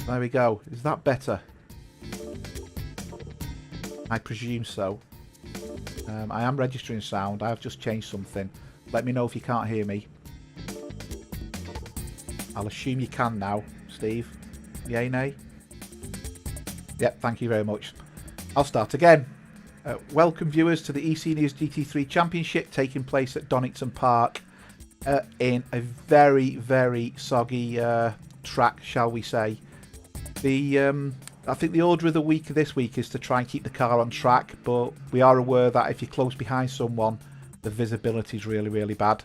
There we go. Is that better? I presume so. I am registering sound. I have just changed something. Let me know if you can't hear me. I'll assume you can now, Steve. Yay, nay? Yep, thank you very much. I'll start again. Welcome viewers to the eSeniors GT3 Championship taking place at Donington Park in a very, very soggy track, shall we say. I think the order of the week this week is to try and keep the car on track, but we are aware that if you're close behind someone, the visibility is really, really bad.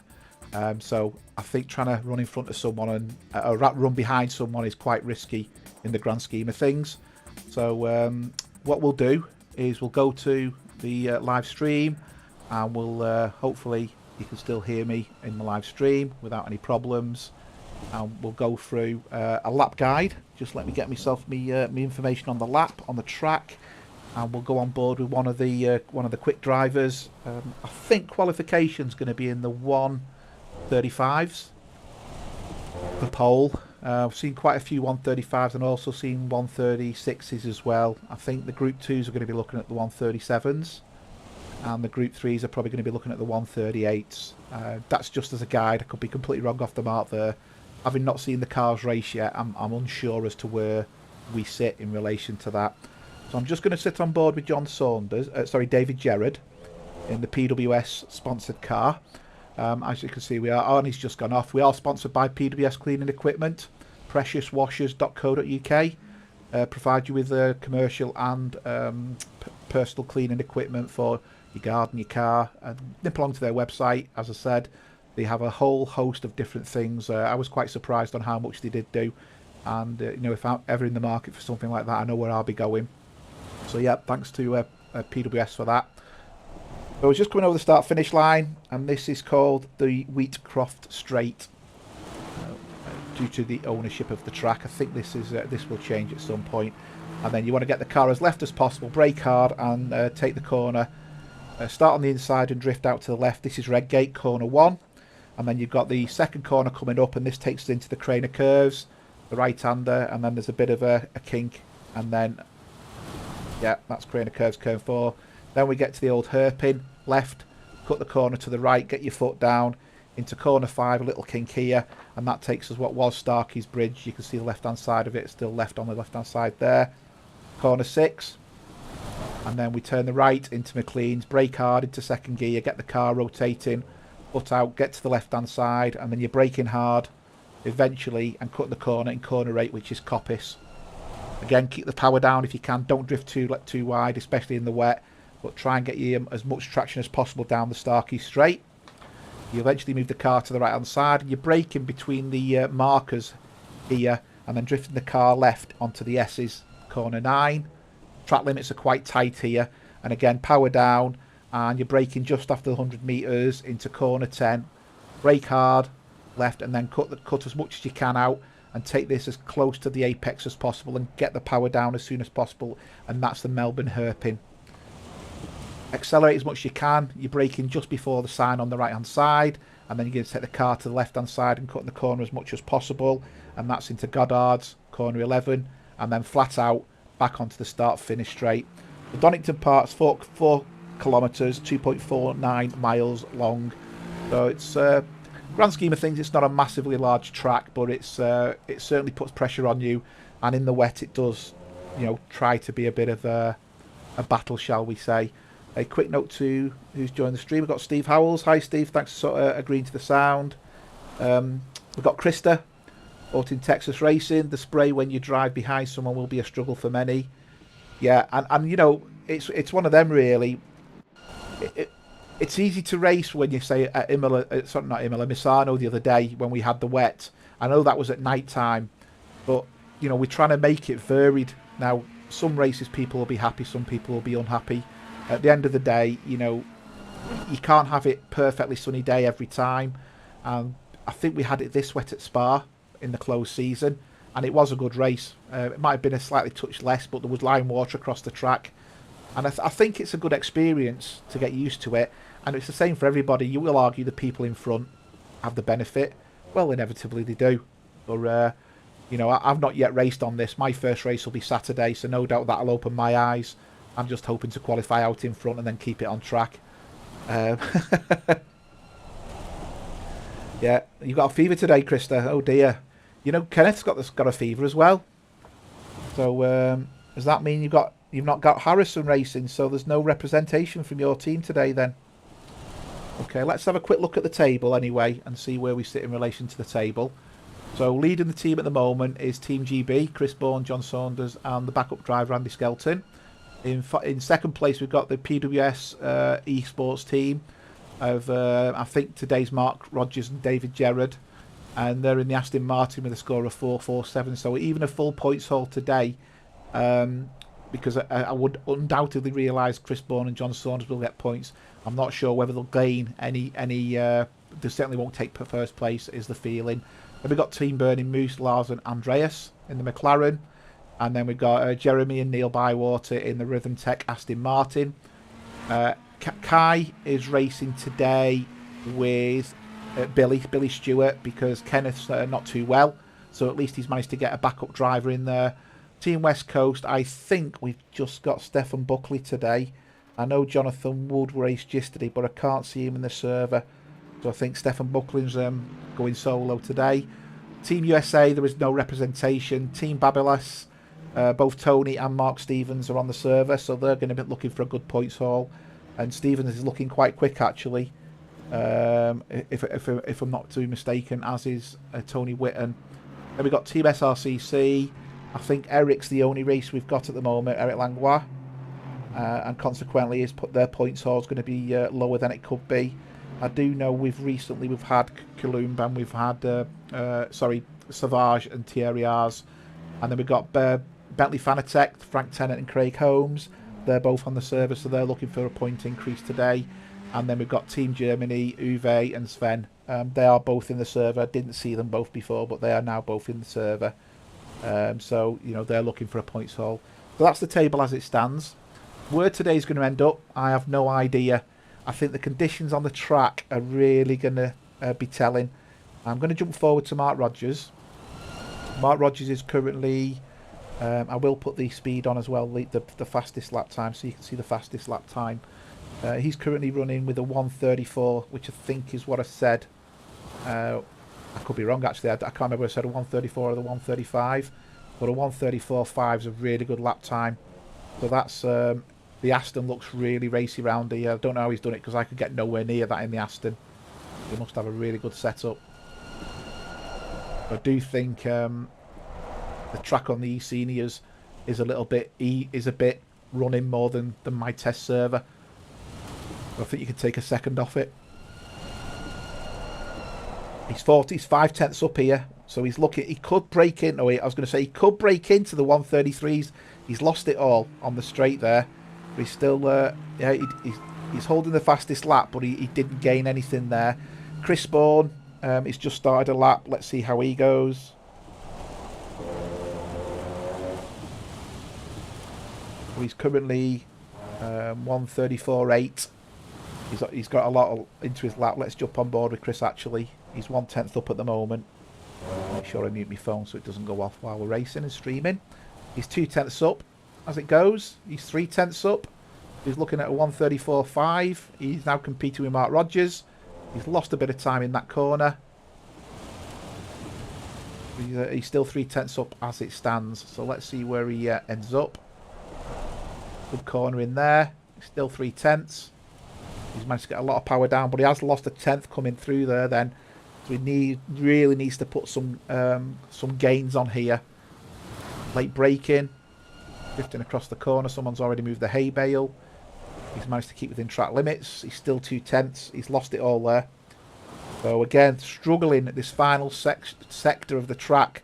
So I think trying to run in front of someone and or run behind someone is quite risky in the grand scheme of things. So what we'll do is we'll go to the live stream, and we'll hopefully you can still hear me in the live stream without any problems. And we'll go through a lap guide. Just let me get myself me information on the lap on the track, and we'll go on board with one of the quick drivers. I think qualification's going to be in the 135s. The pole. I've seen quite a few 135s and also seen 136s as well. I think the Group 2s are going to be looking at the 137s, and the Group 3s are probably going to be looking at the 138s. That's just as a guide. I could be completely wrong off the mark there. Having not seen the cars race yet, I'm unsure as to where we sit in relation to that. So I'm just going to sit on board with David Gerrard in the PWS sponsored car. As you can see, Arnie's just gone off. We are sponsored by PWS Cleaning Equipment, preciouswashers.co.uk. Provide you with commercial and personal cleaning equipment for your garden, your car. Nip along to their website. As I said, they have a whole host of different things. I was quite surprised on how much they did do. And, you know, if I'm ever in the market for something like that, I know where I'll be going. So, yeah, thanks to PWS for that. I was just coming over the start-finish line, and this is called the Wheatcroft Straight. Due to the ownership of the track, I think this will change at some point. And then you want to get the car as left as possible, brake hard, and take the corner. Start on the inside and drift out to the left. This is Redgate, corner 1. And then you've got the second corner coming up, and this takes us into the Craner Curves, the right-hander, and then there's a bit of a kink. And then, yeah, that's Craner Curves, turn 4. Then we get to the old hairpin, left, cut the corner to the right, get your foot down into corner 5, a little kink here, and that takes us what was Starkey's Bridge. You can see the left-hand side of it, still left on the left-hand side there. Corner 6, and then we turn the right into McLean's, brake hard into second gear, get the car rotating, foot out, get to the left-hand side, and then you're braking hard eventually and cut the corner in corner 8, which is Coppice. Again, keep the power down if you can, don't drift too wide, especially in the wet, but try and get you as much traction as possible down the Starkey straight. You eventually move the car to the right hand side, and you're braking between the markers here, and then drifting the car left onto the S's, corner 9. Track limits are quite tight here, and again power down, and you're braking just after the 100 metres into corner 10. Brake hard left, and then cut as much as you can out, and take this as close to the apex as possible, and get the power down as soon as possible, and that's the Melbourne hairpin. Accelerate as much as you can. You're braking just before the sign on the right hand side, and then you're going to take the car to the left hand side and cut in the corner as much as possible, and that's into Goddard's, corner 11, and then flat out back onto the start finish straight. The Donington Park's 4 kilometres, 2.49 miles long, so it's grand scheme of things, it's not a massively large track, but it certainly puts pressure on you, and in the wet it does, you know, try to be a bit of a battle, shall we say. A quick note to who's joined the stream. We've got Steve Howells. Hi, Steve. Thanks for agreeing to the sound. We've got Krista, out in Texas Racing. The spray when you drive behind someone will be a struggle for many. Yeah, and you know, it's one of them really. It's easy to race when you say at Misano the other day when we had the wet. I know that was at night time, but you know, we're trying to make it varied. Now, some races people will be happy, some people will be unhappy. At the end of the day, you know, you can't have it perfectly sunny day every time. I think we had it this wet at Spa in the closed season, and it was a good race. It might have been a slightly touch less, but there was lime water across the track. And I think it's a good experience to get used to it. And it's the same for everybody. You will argue the people in front have the benefit. Well, inevitably they do. But You know, I've not yet raced on this. My first race will be Saturday, so no doubt that'll open my eyes. I'm just hoping to qualify out in front and then keep it on track. Yeah, you've got a fever today, Krista. Oh dear. You know, Kenneth's got a fever as well. So does that mean you've not got Harrison racing? So there's no representation from your team today then. Okay, let's have a quick look at the table anyway and see where we sit in relation to the table. So leading the team at the moment is Team GB, Chris Bourne, John Saunders, and the backup driver Andy Skelton. In second place, we've got the PWS eSports team of, I think, today's Mark Rogers and David Gerrard. And they're in the Aston Martin with a score of 447. So even a full points haul today, because I would undoubtedly realise Chris Bourne and John Saunders will get points. I'm not sure whether they'll gain any they certainly won't take first place, is the feeling. Then we've got Team Burning Moose, Lars and Andreas in the McLaren. And then we've got Jeremy and Neil Bywater in the Rhythm Tech Aston Martin. Kai is racing today with Billy Stewart because Kenneth's not too well. So at least he's managed to get a backup driver in there. Team West Coast, I think we've just got Stefan Buckley today. I know Jonathan Wood raced yesterday, but I can't see him in the server. So I think Stefan Buckley's going solo today. Team USA, there is no representation. Team Babylas, both Tony and Mark Stevens are on the server, so they're going to be looking for a good points haul. And Stevens is looking quite quick, actually, if I'm not too mistaken, as is Tony Whitten. Then we've got Team SRCC. I think Eric's the only race we've got at the moment, Eric Langlois. And consequently, their points haul is going to be lower than it could be. I do know we've had Kalumba and we've had Savage and Thierry Ars, and then we've got Bentley Fanatec, Frank Tennant and Craig Holmes. They're both on the server, so they're looking for a point increase today. And then we've got Team Germany, Uwe and Sven. They are both in the server. I didn't see them both before, but they are now both in the server. So you know, they're looking for a points haul. So that's the table as it stands. Where today's going to end up, I have no idea. I think the conditions on the track are really going to be telling. I'm going to jump forward to Mark Rogers. Mark Rogers is currently, I will put the speed on as well, the fastest lap time, so you can see the fastest lap time. He's currently running with a 1:34, which I think is what I said. I could be wrong, actually. I can't remember if I said a 1:34 or the 1:35, but a 1:34.5 is a really good lap time. So that's the Aston looks really racy round here. I don't know how he's done it because I could get nowhere near that in the Aston. He must have a really good setup. I do think the track on the eSeniors is a bit running more than my test server. I think you can take a second off it. He's 5/10 up here, so he's looking. He could break in. Oh wait, I was going to say he could break into the 1:33s. He's lost it all on the straight there. But he's still, he's holding the fastest lap, but he didn't gain anything there. Chris Bourne, he's just started a lap. Let's see how he goes. He's currently 1:34.8. He's got a lot into his lap. Let's jump on board with Chris, actually. He's 1/10 up at the moment. Make sure I mute my phone so it doesn't go off while we're racing and streaming. He's 2/10 up as it goes. He's 3/10 up. He's looking at a 1:34.5. He's now competing with Mark Rogers. He's lost a bit of time in that corner. He's still 3/10 up as it stands. So let's see where he ends up. Good corner in there. He's still 3/10. He's managed to get a lot of power down, but he has lost a 10th coming through there then. So he really needs to put some gains on here. Late braking. Drifting across the corner. Someone's already moved the hay bale. He's managed to keep within track limits. He's still 2/10. He's lost it all there. So again, struggling at this final sector of the track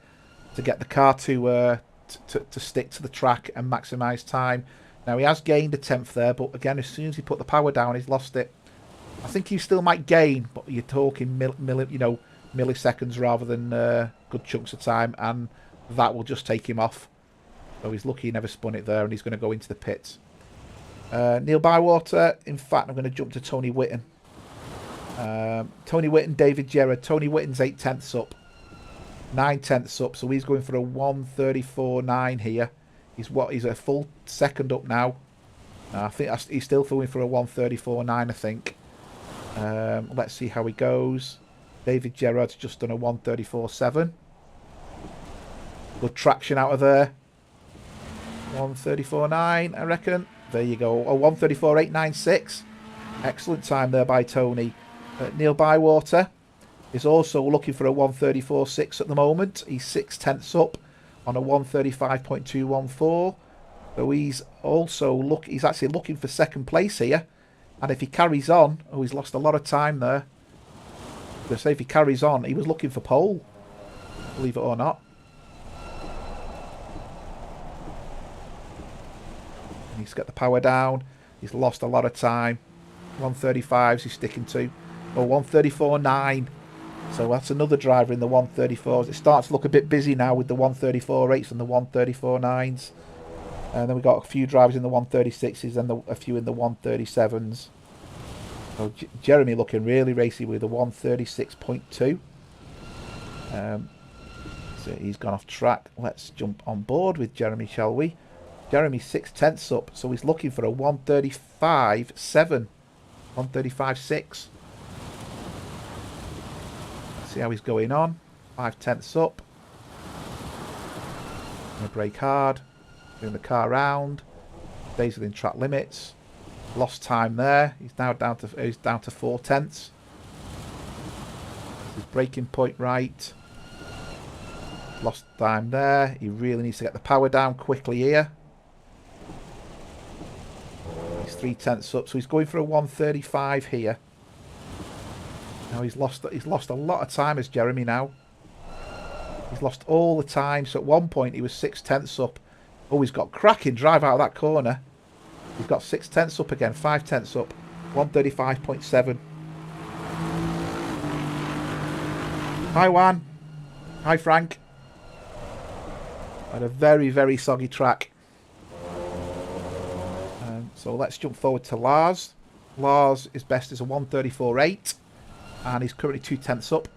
to get the car to stick to the track and maximise time. Now he has gained a 10th there, but again, as soon as he put the power down, he's lost it. I think he still might gain, but you're talking milliseconds rather than good chunks of time, and that will just take him off. So he's lucky he never spun it there, and he's going to go into the pits. Neil Bywater, in fact, I'm going to jump to Tony Whitten. Tony Whitten, David Gerrard. Tony Whitten's 8/10 up. 9/10 up, so he's going for a 1:34.9 here. He's a full second up now. I think he's still going for a 1:34.9, I think. Let's see how he goes. David Gerard's just done a 1:34.7. Good traction out of there. 1:34.9, I reckon. There you go. Oh, 1:34.896. Excellent time there by Tony. Neil Bywater is also looking for a 1:34.6 at the moment. He's 6/10 up on a 1:35.214. So he's actually looking for second place here. And if he carries on, oh, he's lost a lot of time there. I'm going to say if he carries on, he was looking for pole, believe it or not. He needs to get the power down. He's lost a lot of time. 1:35s he's sticking to. Oh, 1:34.9. So that's another driver in the 1:34s. It starts to look a bit busy now with the 1:34.8s and the 1:34.9s. And then we've got a few drivers in the 1:36s and a few in the 1:37s. So Jeremy looking really racy with a 1:36.2. So he's gone off track. Let's jump on board with Jeremy, shall we? Jeremy's 6/10 up, so he's looking for a 1:35.7. 1:35.6. See how he's going on. 5/10 up. Gonna brake hard. Doing the car round. Stays within track limits. Lost time there. He's now down to 4/10. His braking point right. Lost time there. He really needs to get the power down quickly here. He's 3/10 up, so he's going for a 1:35 here. Now he's lost a lot of time as Jeremy now. He's lost all the time. So at one point he was 6/10 up. Oh, he's got cracking drive out of that corner. He's got 6/10 up again, 5/10 up, 1:35.7. Hi Juan. Hi Frank. Had a very, very soggy track. So let's jump forward to Lars. Lars is best as a 1:34.8. And he's currently 2/10 up.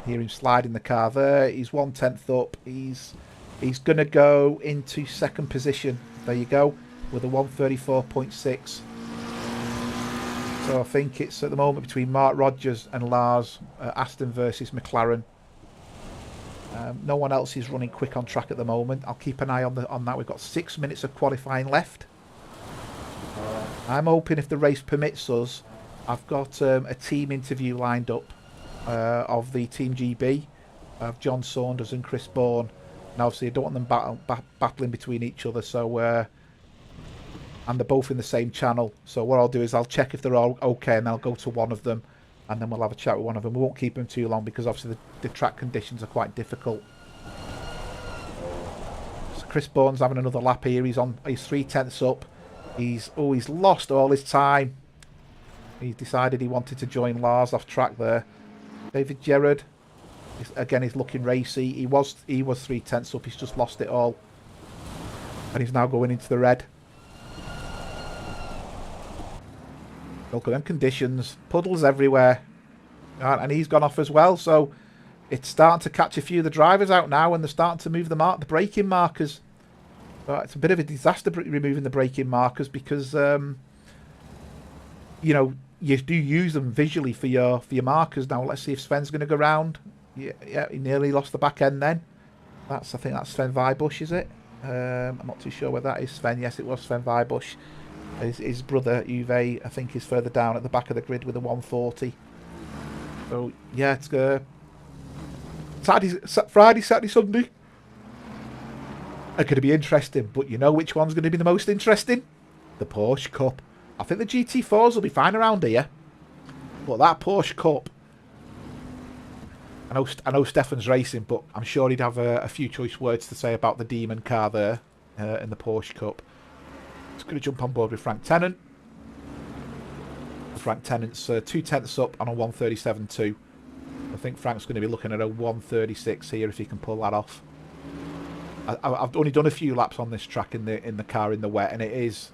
Hear him sliding the car there. He's 1/10 up. He's going to go into second position. There you go, with a 1:34.6. So I think it's at the moment between Mark Rogers and Lars. Aston versus McLaren. No one else is running quick on track at the moment. I'll keep an eye on that. We've got 6 minutes of qualifying left. I'm hoping if the race permits us, I've got a team interview lined up of the Team GB, of John Saunders and Chris Bourne. And obviously I don't want them battling between each other, so and they're both in the same channel. So what I'll do is I'll check if they're all okay, and I'll go to one of them, and then we'll have a chat with one of them. We won't keep them too long because obviously the track conditions are quite difficult. So Chris Bourne's having another lap here. He's 3/10 up. He's lost all his time. He decided he wanted to join Lars off track there. David Gerard, again, he's looking racy. He was 3/10 up. He's just lost it all, and he's now going into the red. Look at them conditions, puddles everywhere, and he's gone off as well. So it's starting to catch a few of the drivers out now, and they're starting to move the braking markers. But it's a bit of a disaster removing the braking markers because you know, you do use them visually for your markers. Now let's see if Sven's going to go round. Yeah, he nearly lost the back end then. I think that's Sven Weibusch, is it? I'm not too sure whether that is Sven. Yes, it was Sven Weibusch. His brother Uwe, I think, is further down at the back of the grid with a 140. So yeah, it's Friday, Saturday, Sunday are going to be interesting. But you know which one's going to be the most interesting? The Porsche Cup. I think the GT4s will be fine around here, but that Porsche Cup, I know Stefan's racing, but I'm sure he'd have a few choice words to say about the Demon car there in the Porsche Cup. Just going to jump on board with Frank Tennant. Frank Tennant's 2/10 up on a 1:37.2. I think Frank's going to be looking at a 1:36 here if he can pull that off. I've only done a few laps on this track in the car in the wet, and it is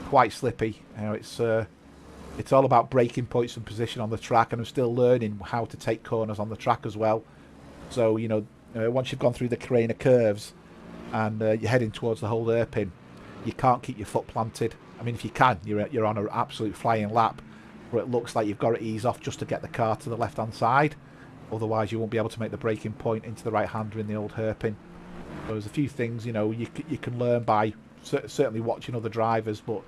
quite slippy. You know, it's It's all about breaking points and position on the track, and I'm still learning how to take corners on the track as well. So, you know, once you've gone through the crane of curves and you're heading towards the whole hairpin, you can't keep your foot planted. I mean, if you can, you're on an absolute flying lap where it looks like you've got to ease off just to get the car to the left-hand side. Otherwise, you won't be able to make the braking point into the right-hander in the old hairpin. So there's a few things, you know, you can learn by certainly watching other drivers, but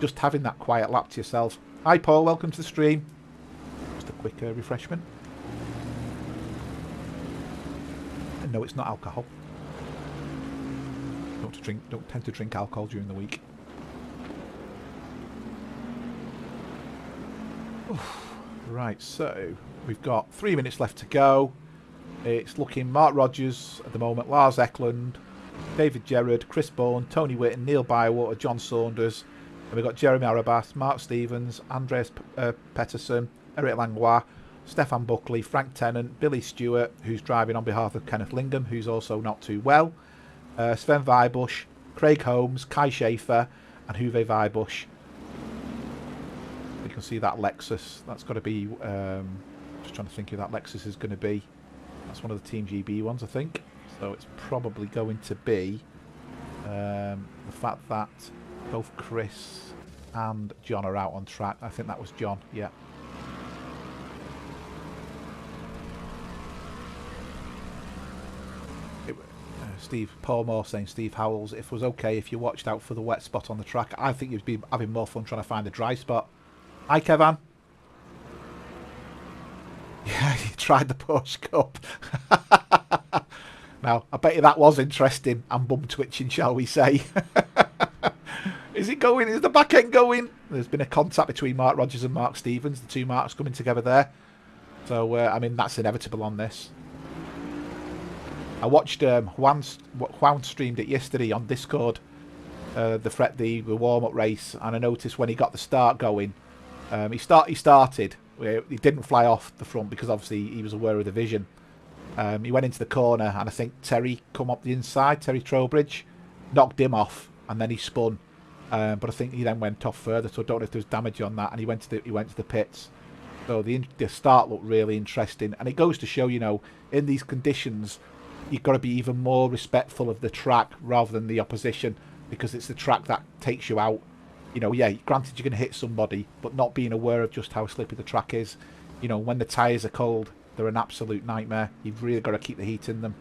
just having that quiet lap to yourself. Hi, Paul. Welcome to the stream. Just a quick refreshment. And no, it's not alcohol. Don't tend to drink alcohol during the week. Right, so we've got 3 minutes left to go. It's looking Mark Rogers at the moment, Lars Eklund, David Gerrard, Chris Bourne, Tony Whitten, Neil Bywater, John Saunders. And we've got Jeremy Arabas, Mark Stevens, Andreas Pettersson, Eric Langlois, Stefan Buckley, Frank Tennant, Billy Stewart, who's driving on behalf of Kenneth Lingham, who's also not too well, Sven Weibusch, Craig Holmes, Kai Schaefer, and Huve Weibusch. You can see that Lexus. That's got to be... just trying to think who that Lexus is going to be. That's one of the Team GB ones, I think. So it's probably going to be the fact that both Chris and John are out on track. I think that was John, yeah. Paul Moore saying, Steve Howells, if it was okay if you watched out for the wet spot on the track, I think you'd be having more fun trying to find a dry spot. Hi, Kevan. Yeah, he tried the Porsche Cup. Now, I bet you that was interesting and bum twitching, shall we say. Is it going? Is the back end going? There's been a contact between Mark Rogers and Mark Stevens, the two Marks coming together there. So, I mean, that's inevitable on this. I watched Juan streamed it yesterday on Discord, the warm-up race, and I noticed when he got the start going, he started. He didn't fly off the front because obviously he was aware of the vision. He went into the corner, and I think Terry come up the inside, Terry Trowbridge, knocked him off, and then he spun. But I think he then went off further, so I don't know if there was damage on that, and he went to the pits. So the start looked really interesting, and it goes to show, you know, in these conditions, you've got to be even more respectful of the track rather than the opposition, because it's the track that takes you out. You know, yeah, granted you're going to hit somebody, but not being aware of just how slippy the track is. You know, when the tyres are cold, they're an absolute nightmare. You've really got to keep the heat in them.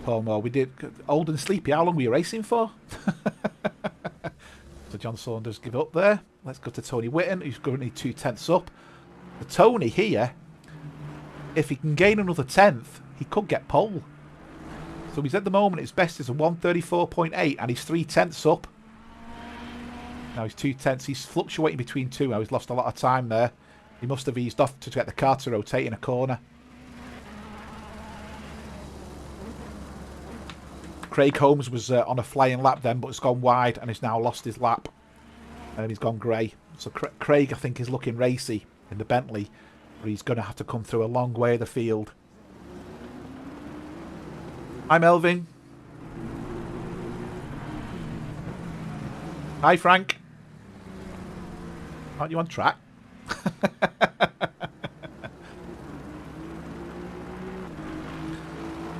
Paul Moore, we did old and sleepy. How long were you racing for? So John Saunders give up there. Let's go to Tony Whitten, who's currently 2/10 up. The Tony here, if he can gain another 10th, he could get pole. So he's at the moment, his best is a 134.8, and he's 3/10 up. Now he's 2/10. He's fluctuating between two. Now he's lost a lot of time there. He must have eased off to get the car to rotate in a corner. Craig Holmes was on a flying lap then, but has gone wide and has now lost his lap. And he's gone grey. So Craig, I think, is looking racy in the Bentley, but he's going to have to come through a long way of the field. Hi, Melvin. Hi, Frank. Aren't you on track?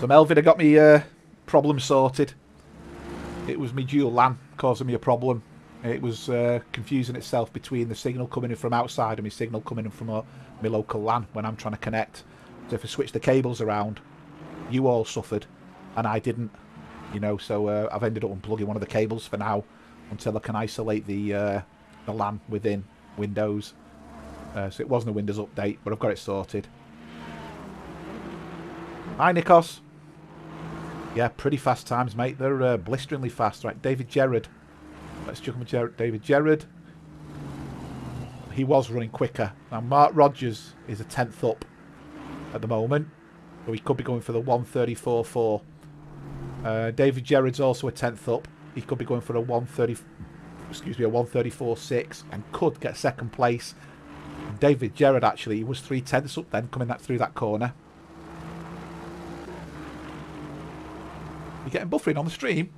So Melvin, I got me problem sorted. It was me dual LAN causing me a problem. It was confusing itself between the signal coming in from outside and my signal coming in from my local LAN when I'm trying to connect. So if I switch the cables around, you all suffered and I didn't, you know. So I've ended up unplugging one of the cables for now until I can isolate the LAN within Windows. So it wasn't a Windows update, but I've got it sorted. Hi, Nikos. Yeah, pretty fast times, mate. They're blisteringly fast. Right, David Gerrard. Let's check on David Gerrard. He was running quicker. Now, Mark Rogers is a 10th up at the moment, so he could be going for the 134.4. David Gerrard's also a 10th up. He could be going for a 134.6 and could get second place. And David Gerrard, actually, he was 3/10 up then, coming through that corner. You getting buffering on the stream?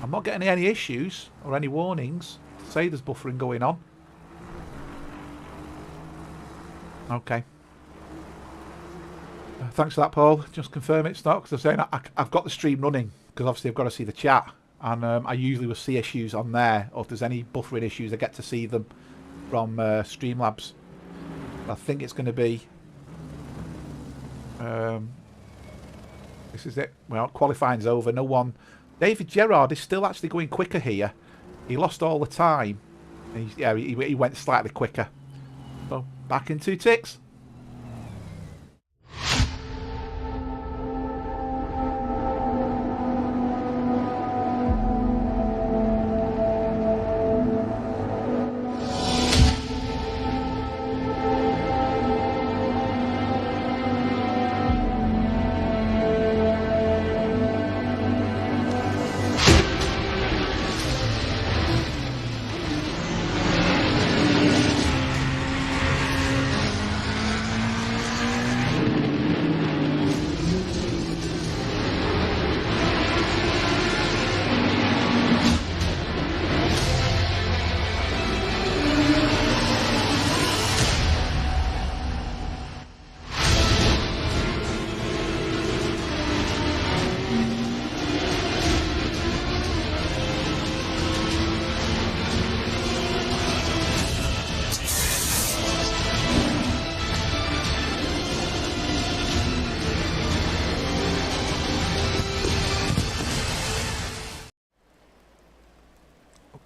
I'm not getting any issues or any warnings to say there's buffering going on. Okay. Thanks for that, Paul. Just confirm it's not, because I'm saying I've got the stream running, because obviously I've got to see the chat, and I usually will see issues on there, or if there's any buffering issues I get to see them from Streamlabs. I think it's going to be this is it. Well, qualifying's over. No one. David Gerrard is still actually going quicker here. He lost all the time. He went slightly quicker. So back in 2 ticks.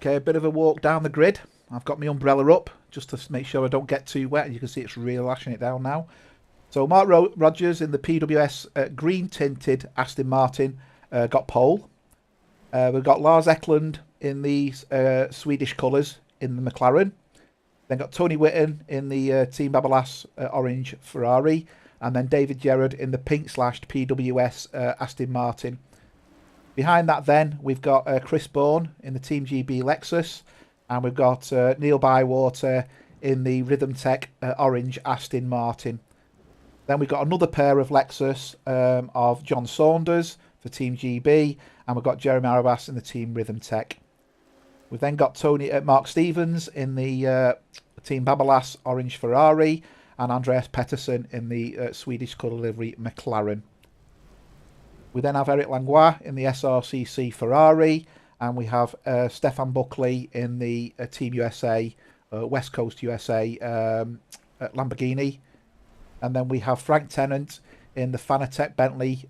Okay, a bit of a walk down the grid. I've got my umbrella up just to make sure I don't get too wet. You can see it's really lashing it down now. So Mark Rogers in the PWS green tinted Aston Martin got pole. We've got Lars Eklund in the Swedish colours in the McLaren. Then got Tony Whitten in the Team Babalas orange Ferrari. And then David Gerrard in the pink slashed PWS Aston Martin. Behind that then, we've got Chris Bourne in the Team GB Lexus. And we've got Neil Bywater in the Rhythm Tech orange Aston Martin. Then we've got another pair of Lexus of John Saunders for Team GB. And we've got Jeremy Arabas in the Team Rhythm Tech. We've then got Mark Stevens in the Team Babalas orange Ferrari. And Andreas Pettersson in the Swedish colour livery McLaren. We then have Eric Langlois in the SRCC Ferrari, and we have Stefan Buckley in the Team USA, West Coast USA Lamborghini. And then we have Frank Tennant in the Fanatec Bentley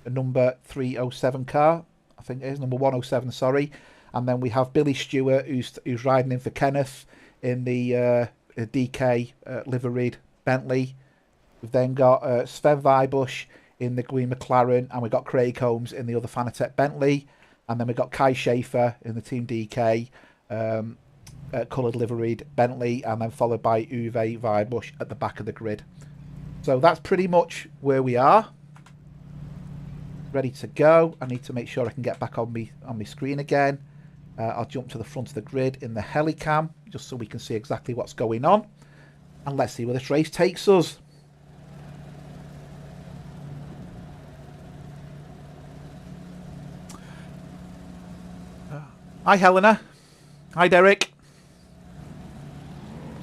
number 307 car. I think it is number 107, sorry. And then we have Billy Stewart, who's riding in for Kenneth in the DK liveried Bentley. We've then got Sven Weibusch in the green McLaren, and we've got Craig Holmes in the other Fanatec Bentley, and then we've got Kai Schaefer in the Team DK coloured liveried Bentley, and then followed by Uwe Weibusch at the back of the grid. So that's pretty much where we are. Ready to go. I need to make sure I can get back on my screen again. I'll jump to the front of the grid in the helicam just so we can see exactly what's going on, and let's see where this race takes us. Hi Helena. Hi Derek.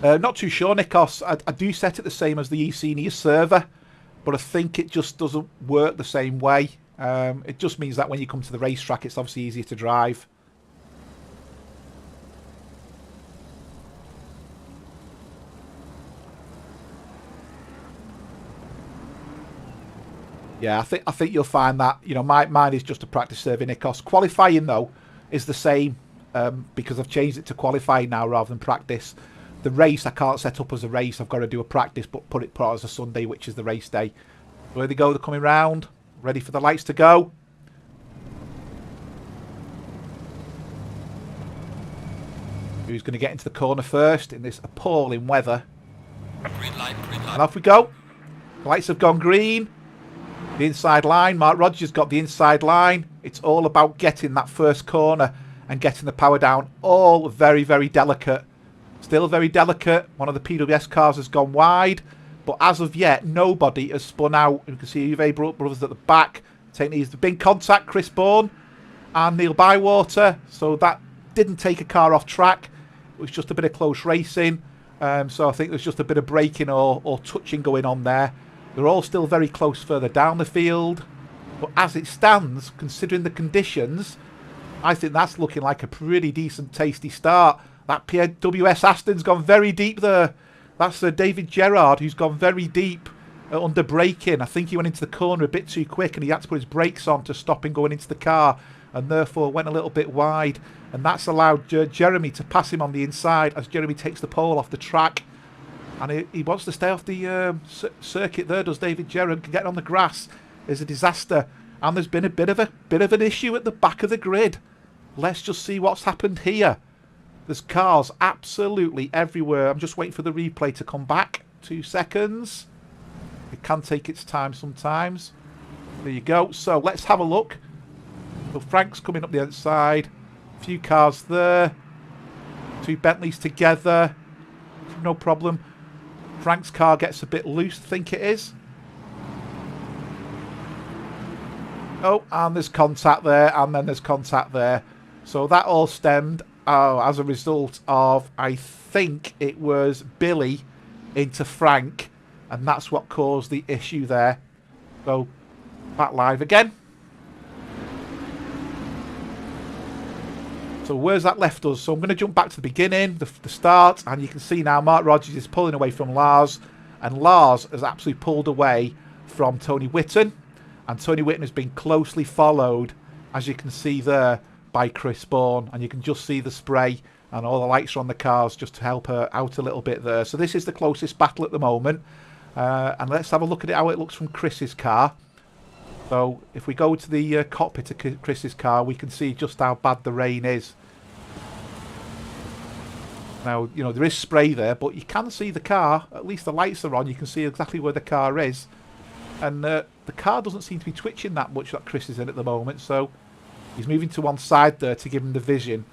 Not too sure, Nikos. I do set it the same as the eSeniors server, but I think it just doesn't work the same way. It just means that when you come to the racetrack, it's obviously easier to drive. Yeah, I think you'll find that, you know, mine is just a practice server, Nikos. Qualifying though is the same because I've changed it to qualifying now rather than practice. The race I can't set up as a race. I've got to do a practice, but put it as a Sunday, which is the race day. There they go. They're coming round. Ready for the lights to go. Who's going to get into the corner first in this appalling weather? Green light, green light. And off we go. The lights have gone green. The inside line. Mark Rogers got the inside line. It's all about getting that first corner and getting the power down. All very, very delicate. Still very delicate. One of the PWS cars has gone wide. But as of yet, nobody has spun out. You can see Uwe Brothers at the back. Taking these. The big contact, Chris Bourne. and Neil Bywater. So that didn't take a car off track. It was just a bit of close racing. So I think there's just a bit of braking or touching going on there. They're all still very close further down the field. But as it stands, considering the conditions, I think that's looking like a pretty decent, tasty start. That PWS Aston's gone very deep there. That's David Gerrard, who's gone very deep under braking. I think he went into the corner a bit too quick and he had to put his brakes on to stop him going into the car, and therefore went a little bit wide. And that's allowed Jeremy to pass him on the inside as Jeremy takes the pole off the track. And he wants to stay off the circuit there, does David Gerrard. Getting on the grass is a disaster. And there's been a bit of an issue at the back of the grid. Let's just see what's happened here. There's cars absolutely everywhere. I'm just waiting for the replay to come back. 2 seconds. It can take its time sometimes. There you go. So let's have a look. So Frank's coming up the outside. A few cars there. 2 Bentleys together. No problem. Frank's car gets a bit loose, I think it is. Oh, and there's contact there, and then there's contact there. So that all stemmed as a result of, I think it was Billy into Frank, and that's what caused the issue there. So back live again. So where's that left us? So I'm going to jump back to the beginning, the start, and you can see now Mark Rogers is pulling away from Lars, and Lars has absolutely pulled away from Tony Whitten, and Tony Whitten has been closely followed, as you can see there, by Chris Bourne, and you can just see the spray and all the lights are on the cars just to help her out a little bit there. So this is the closest battle at the moment, and let's have a look at it, how it looks from Chris's car. So if we go to the cockpit of Chris's car, we can see just how bad the rain is. Now, you know, there is spray there, but you can see the car. At least the lights are on. You can see exactly where the car is. And the car doesn't seem to be twitching that much that Chris is in at the moment. So he's moving to one side there to give him the vision,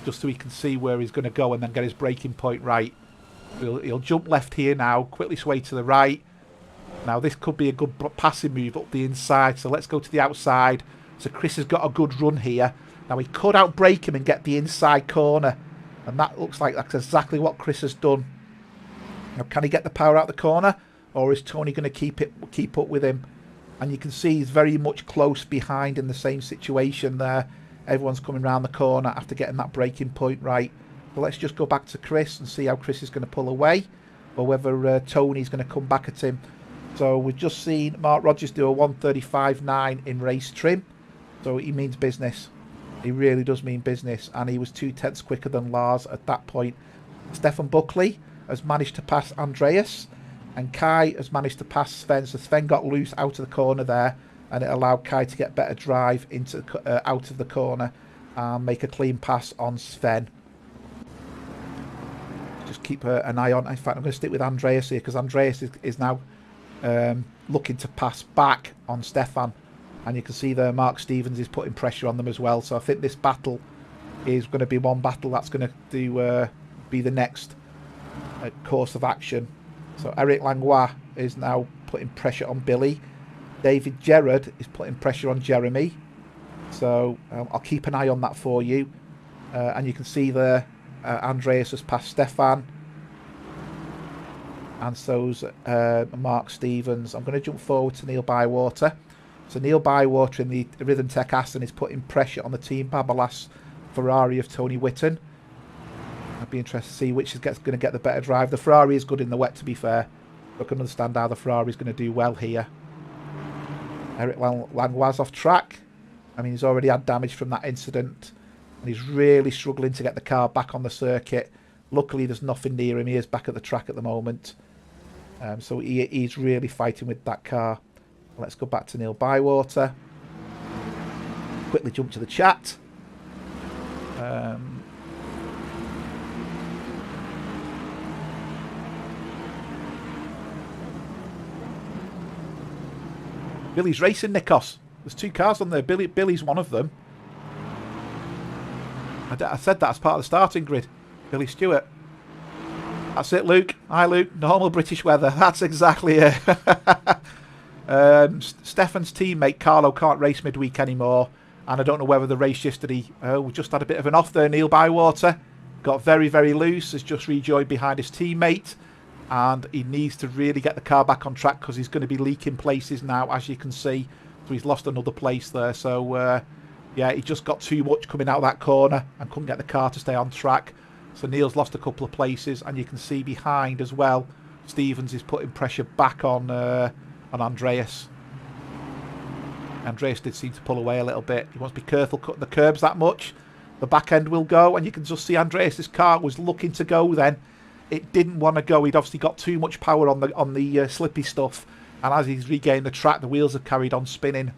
just so he can see where he's going to go and then get his braking point right. He'll jump left here now, quickly sway to the right. Now this could be a good passing move up the inside. So let's go to the outside. So Chris has got a good run here. Now he could outbrake him and get the inside corner. And that looks like that's exactly what Chris has done. Now, can he get the power out the corner, or is Tony going to keep up with him? And you can see he's very much close behind in the same situation there. Everyone's coming around the corner after getting that braking point right. So let's just go back to Chris and see how Chris is going to pull away, or whether Tony's going to come back at him. So we've just seen Mark Rogers do a 1:35.9 in race trim. So he means business. He really does mean business, and he was 2/10 quicker than Lars at that point. Stefan Buckley has managed to pass Andreas, and Kai has managed to pass Sven. So Sven got loose out of the corner there, and it allowed Kai to get better drive into out of the corner and make a clean pass on Sven. Just keep an eye on. In fact, I'm going to stick with Andreas here because Andreas is now looking to pass back on Stefan. And you can see there Mark Stevens is putting pressure on them as well. So I think this battle is going to be one battle that's going to be the next course of action. So Eric Langlois is now putting pressure on Billy. David Gerrard is putting pressure on Jeremy. So I'll keep an eye on that for you. And you can see there Andreas has passed Stefan. And so's Mark Stevens. I'm going to jump forward to Neil Bywater. So Neil Bywater in the Rhythm Tech Aston is putting pressure on the Team Babalas Ferrari of Tony Whitten. I'd be interested to see which is going to get the better drive. The Ferrari is good in the wet, to be fair. I can understand how the Ferrari is going to do well here. Eric Langlois off track. I mean, he's already had damage from that incident, and he's really struggling to get the car back on the circuit. Luckily, there's nothing near him. He is back at the track at the moment. So he's really fighting with that car. Let's go back to Neil Bywater. Quickly jump to the chat. Billy's racing, Nikos. There's 2 cars on there. Billy's one of them. I said that as part of the starting grid. Billy Stewart. That's it, Luke. Hi, Luke. Normal British weather. That's exactly it. Stefan's teammate Carlo can't race midweek anymore, And I don't know whether the race yesterday, we just had a bit of an off there. Neil Bywater got very, very loose, has just rejoined behind his teammate. And he needs to really get the car back on track because he's going to be leaking places now, as you can see. So he's lost another place there. So, yeah, he just got too much coming out of that corner and couldn't get the car to stay on track. So Neil's lost a couple of places. And you can see behind as well, Stevens is putting pressure back on Andreas. Andreas did seem to pull away a little bit. He wants to be careful cutting the curbs that much. The back end will go, and you can just see Andreas's car was looking to go then. It didn't want to go. He'd obviously got too much power on the slippy stuff, and as he's regained the track, the wheels have carried on spinning.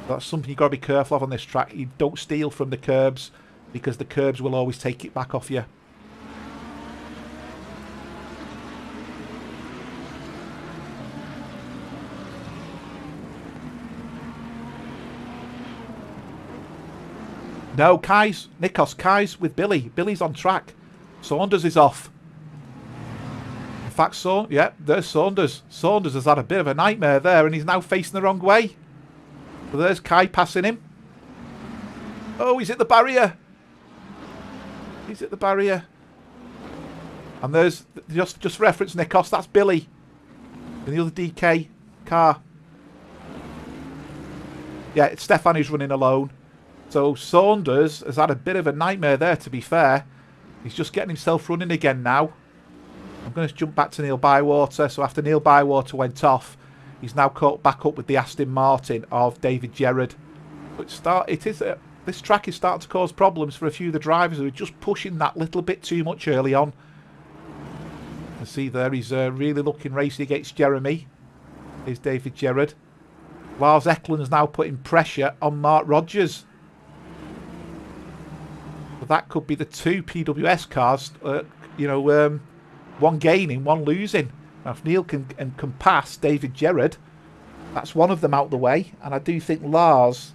That's something you've got to be careful of on this track. You don't steal from the curbs, because the curbs will always take it back off you. No, Nikos with Billy. Billy's on track. Saunders is off. In fact, there's Saunders. Saunders has had a bit of a nightmare there, and he's now facing the wrong way. So there's Kai passing him. Oh, he's at the barrier. He's at the barrier. And there's, just reference Nikos, that's Billy. In the other DK car. Yeah, it's Stefan who's running alone. So Saunders has had a bit of a nightmare there, to be fair. He's just getting himself running again now. I'm going to jump back to Neil Bywater. So after Neil Bywater went off, he's now caught back up with the Aston Martin of David Gerrard. But this track is starting to cause problems for a few of the drivers who are just pushing that little bit too much early on. You see there, he's really looking racy against Jeremy. Here's David Gerrard. Lars Eklund's now putting pressure on Mark Rogers. So that could be the two PWS cars, one gaining, one losing. Now, if Neil can pass David Gerrard, that's one of them out the way. And I do think Lars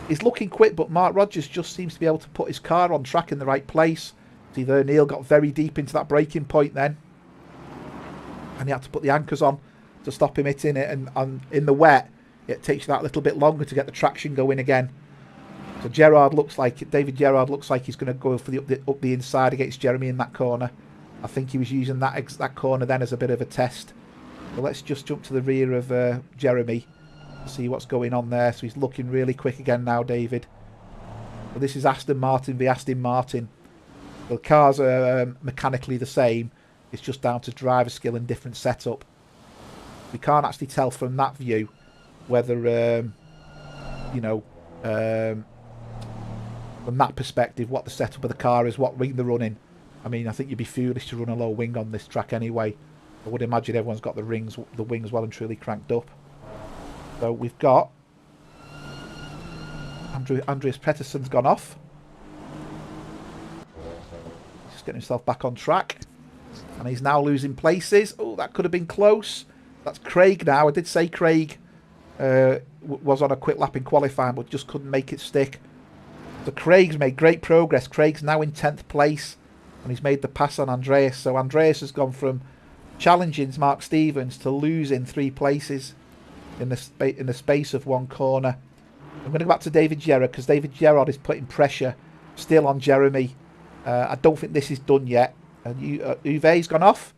is looking quick, but Mark Rogers just seems to be able to put his car on track in the right place. See there, Neil got very deep into that braking point then. And he had to put the anchors on to stop him hitting it. And in the wet, it takes you that little bit longer to get the traction going again. So David Gerrard looks like he's going to go for up the inside against Jeremy in that corner. I think he was using that corner then as a bit of a test. So let's just jump to the rear of Jeremy. See what's going on there. So he's looking really quick again now, David. Well, this is Aston Martin v Aston Martin. The cars are mechanically the same. It's just down to driver skill and different setup. We can't actually tell from that view whether, from that perspective, what the setup of the car is, what wing they're running. I mean, I think you'd be foolish to run a low wing on this track anyway. I would imagine everyone's got the wings well and truly cranked up. So we've got Andreas Pettersson's gone off. Just getting himself back on track. And he's now losing places. Oh, that could have been close. That's Craig now. I did say Craig was on a quick lap in qualifying, but just couldn't make it stick. So Craig's made great progress. Craig's now in 10th place. And he's made the pass on Andreas. So Andreas has gone from challenging Mark Stevens to losing 3 places in the space of one corner. I'm going to go back to David Gerrard because David Gerrard is putting pressure still on Jeremy. I don't think this is done yet. And Uwe's gone off.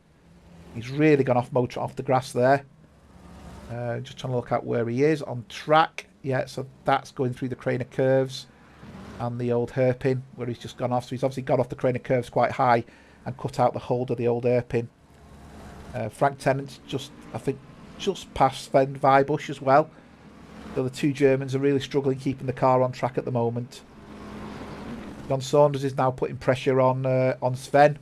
He's really gone off the grass there. Just trying to look at where he is on track. Yeah, so that's going through the crane of curves and the old hairpin where he's just gone off. So he's obviously got off the crane of curves quite high and cut out the hold of the old hairpin. Frank Tennant's just past Sven Weibusch as well. So the two Germans are really struggling keeping the car on track at the moment. John Saunders is now putting pressure on Sven.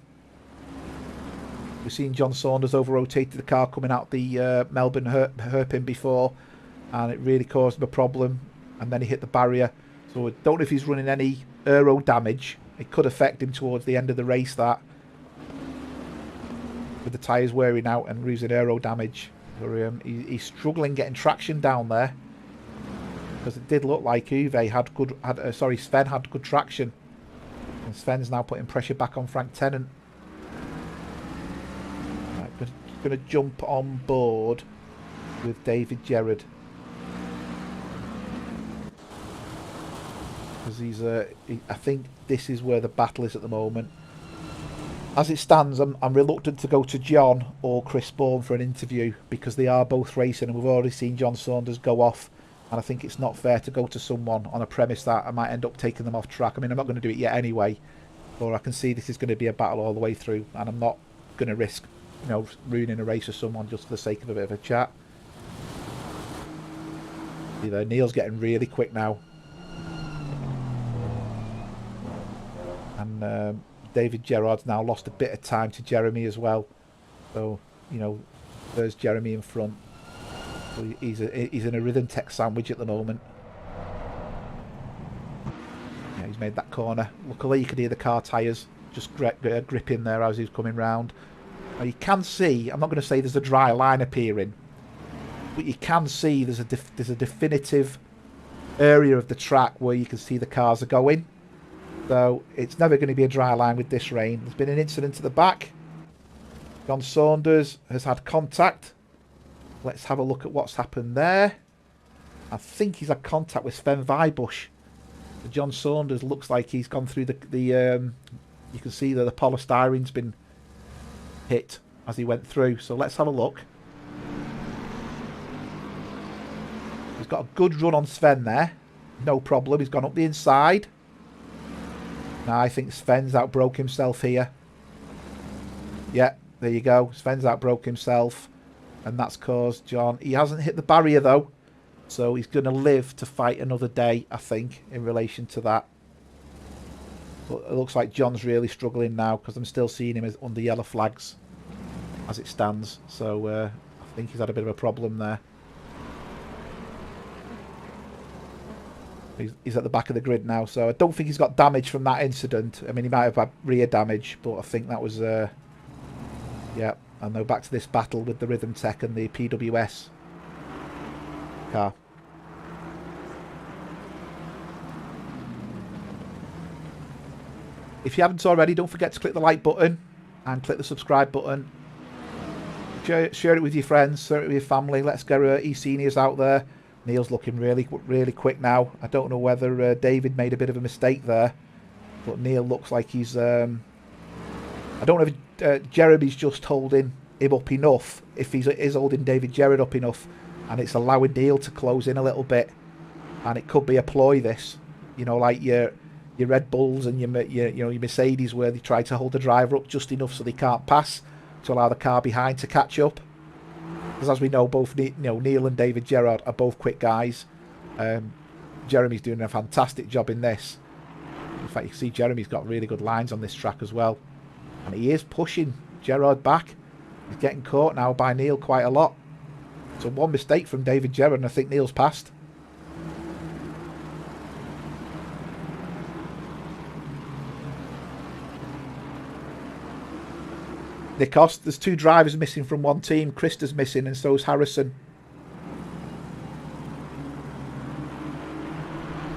We've seen John Saunders over-rotated the car coming out the Melbourne hairpin before, and it really caused him a problem, and then he hit the barrier. So I don't know if he's running any aero damage. It could affect him towards the end of the race, that, with the tyres wearing out and losing aero damage. He's struggling getting traction down there, because it did look like Sven had good traction, and Sven's now putting pressure back on Frank Tennant. Right, going to jump on board with David Gerrard. Because I think this is where the battle is at the moment. As it stands, I'm reluctant to go to John or Chris Bourne for an interview because they are both racing and we've already seen John Saunders go off, and I think it's not fair to go to someone on a premise that I might end up taking them off track. I mean, I'm not going to do it yet anyway, but I can see this is going to be a battle all the way through, and I'm not going to risk, you know, ruining a race with someone just for the sake of a bit of a chat. See there, Neil's getting really quick now. And David Gerard's now lost a bit of time to Jeremy as well. So, you know, there's Jeremy in front. So he's in a rhythm tech sandwich at the moment. Yeah, he's made that corner. Luckily, you could hear the car tyres just gripping there as he's coming round. Now you can see, I'm not going to say there's a dry line appearing, but you can see there's a definitive area of the track where you can see the cars are going. So it's never going to be a dry line with this rain. There's been an incident at the back. John Saunders has had contact. Let's have a look at what's happened there. I think he's had contact with Sven Weibusch. So John Saunders looks like he's gone through the you can see that the polystyrene's been hit as he went through. So let's have a look. He's got a good run on Sven there. No problem. He's gone up the inside. Now I think Sven's outbroke himself here. Yeah, there you go. Sven's outbroke himself. And that's caused John... He hasn't hit the barrier though. So he's going to live to fight another day, I think, in relation to that. But it looks like John's really struggling now because I'm still seeing him under yellow flags as it stands. So I think he's had a bit of a problem there. He's at the back of the grid now, so I don't think he's got damage from that incident. I mean, he might have had rear damage, but I think that was... yeah, and now back to this battle with the Rhythm Tech and the PWS car. If you haven't already, don't forget to click the like button and click the subscribe button. Share it with your friends, share it with your family. Let's get eSeniors out there. Neil's looking really quick now. I don't know whether David made a bit of a mistake there, but Neil looks like he's... I don't know if Jeremy's just holding him up enough, if he is holding David Gerard up enough, and it's allowing Neil to close in a little bit. And it could be a ploy, this. You know, like your Red Bulls and your Mercedes, where they try to hold the driver up just enough so they can't pass, to allow the car behind to catch up. Because as we know, both Neil and David Gerard are both quick guys. Jeremy's doing a fantastic job in this. In fact, you can see Jeremy's got really good lines on this track as well. And he is pushing Gerard back. He's getting caught now by Neil quite a lot. So one mistake from David Gerard and I think Neil's passed. Nikos, there's two drivers missing from one team. Krista's missing and so is Harrison.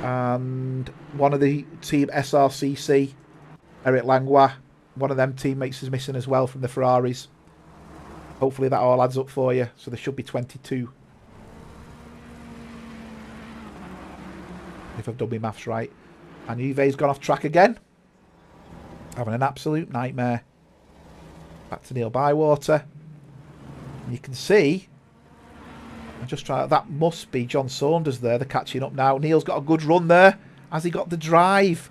And one of the team SRCC, Eric Langlois, one of them teammates is missing as well from the Ferraris. Hopefully that all adds up for you. So there should be 22. If I've done my maths right. And Uwe's gone off track again. Having an absolute nightmare. Back to Neil Bywater. And you can see, I'm just trying, that must be John Saunders there. They're catching up now. Neil's got a good run there. Has he got the drive?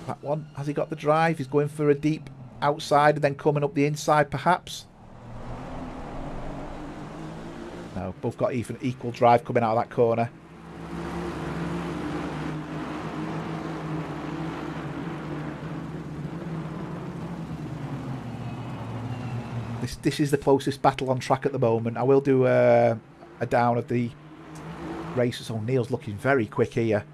That one. Has he got the drive? He's going for a deep outside and then coming up the inside perhaps. No, both got even equal drive coming out of that corner. This is the closest battle on track at the moment. I will do a down of the races. Oh, Neil's looking very quick here.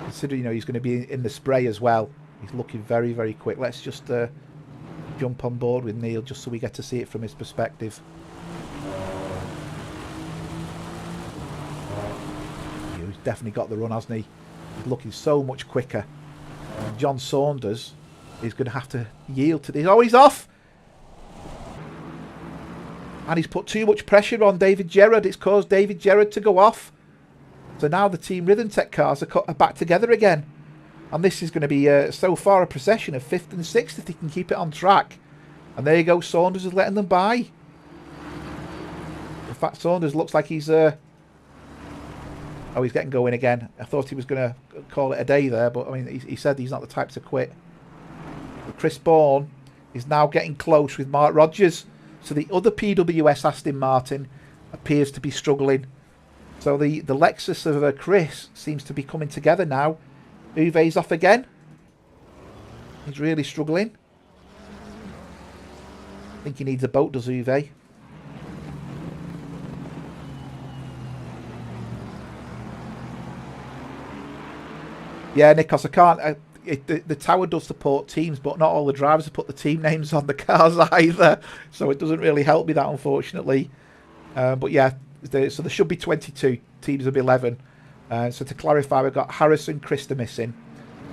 Considering, he's going to be in the spray as well. He's looking very, very quick. Let's just jump on board with Neil just so we get to see it from his perspective. He's definitely got the run, hasn't he? He's looking so much quicker. And John Saunders is going to have to yield to this. Oh, he's off! And he's put too much pressure on David Gerrard. It's caused David Gerrard to go off. So now the Team Rhythm Tech cars are back together again. And this is going to be, so far, a procession of 5th and 6th if they can keep it on track. And there you go, Saunders is letting them by. In fact, Saunders looks like he's... oh, he's getting going again. I thought he was going to call it a day there, but I mean, he said he's not the type to quit. But Chris Bourne is now getting close with Mark Rogers. So the other PWS Aston Martin appears to be struggling. So the Lexus of Chris seems to be coming together now. Uwe's off again. He's really struggling. I think he needs a boat, does Uwe? Yeah, Nikos, I can't... the tower does support teams, but not all the drivers have put the team names on the cars either. So it doesn't really help me that, unfortunately. But yeah, so there should be 22. Teams of 11. So to clarify, we've got Harrison Christa missing.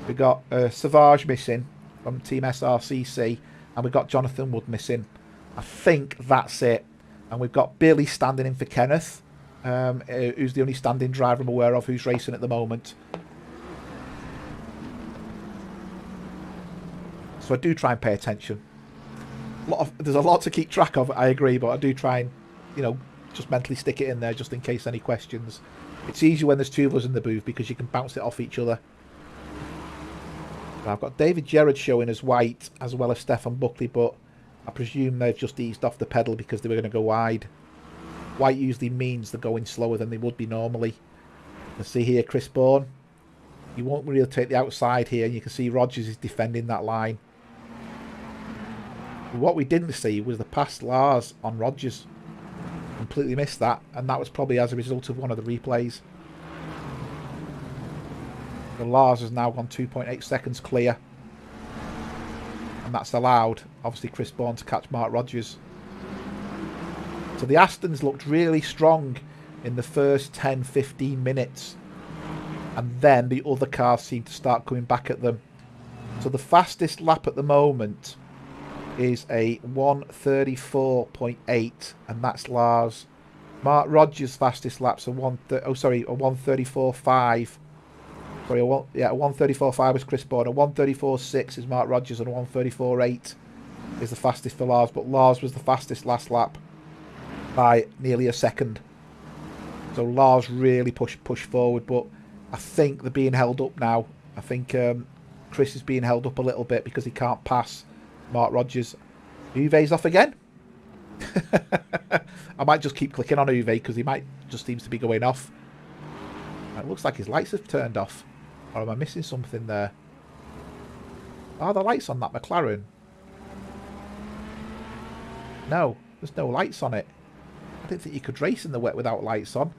We've got Savage missing from Team SRCC. And we've got Jonathan Wood missing. I think that's it. And we've got Billy standing in for Kenneth, who's the only standing driver I'm aware of who's racing at the moment. So I do try and pay attention. There's a lot to keep track of, I agree, but I do try and, you know, just mentally stick it in there just in case any questions. It's easier when there's two of us in the booth because you can bounce it off each other. Now I've got David Gerrard showing as white as well as Stefan Buckley, but I presume they've just eased off the pedal because they were going to go wide. White usually means they're going slower than they would be normally. Let's see here, Chris Bourne. You won't really take the outside here, and you can see Rogers is defending that line. What we didn't see was the past Lars on Rogers. Completely missed that, and that was probably as a result of one of the replays. The Lars has now gone 2.8 seconds clear, and that's allowed, obviously, Chris Bourne to catch Mark Rogers. So the Astons looked really strong in the first 10-15 minutes, and then the other cars seemed to start coming back at them. So the fastest lap at the moment is a 1:34.8, and that's Lars. Mark Rogers' fastest lap's a 1:34.5. Sorry, a 1:34.5 was Chris Bourne. A 1:34.6 is Mark Rogers, and a 1:34.8 is the fastest for Lars. But Lars was the fastest last lap by nearly a second. So Lars really pushed forward, but I think they're being held up now. I think Chris is being held up a little bit because he can't pass Mark Rogers. Uwe's off again. I might just keep clicking on Uwe because he might just seems to be going off. It looks like his lights have turned off. Or am I missing something there? Are the lights on that McLaren? No, there's no lights on it. I didn't think you could race in the wet without lights on.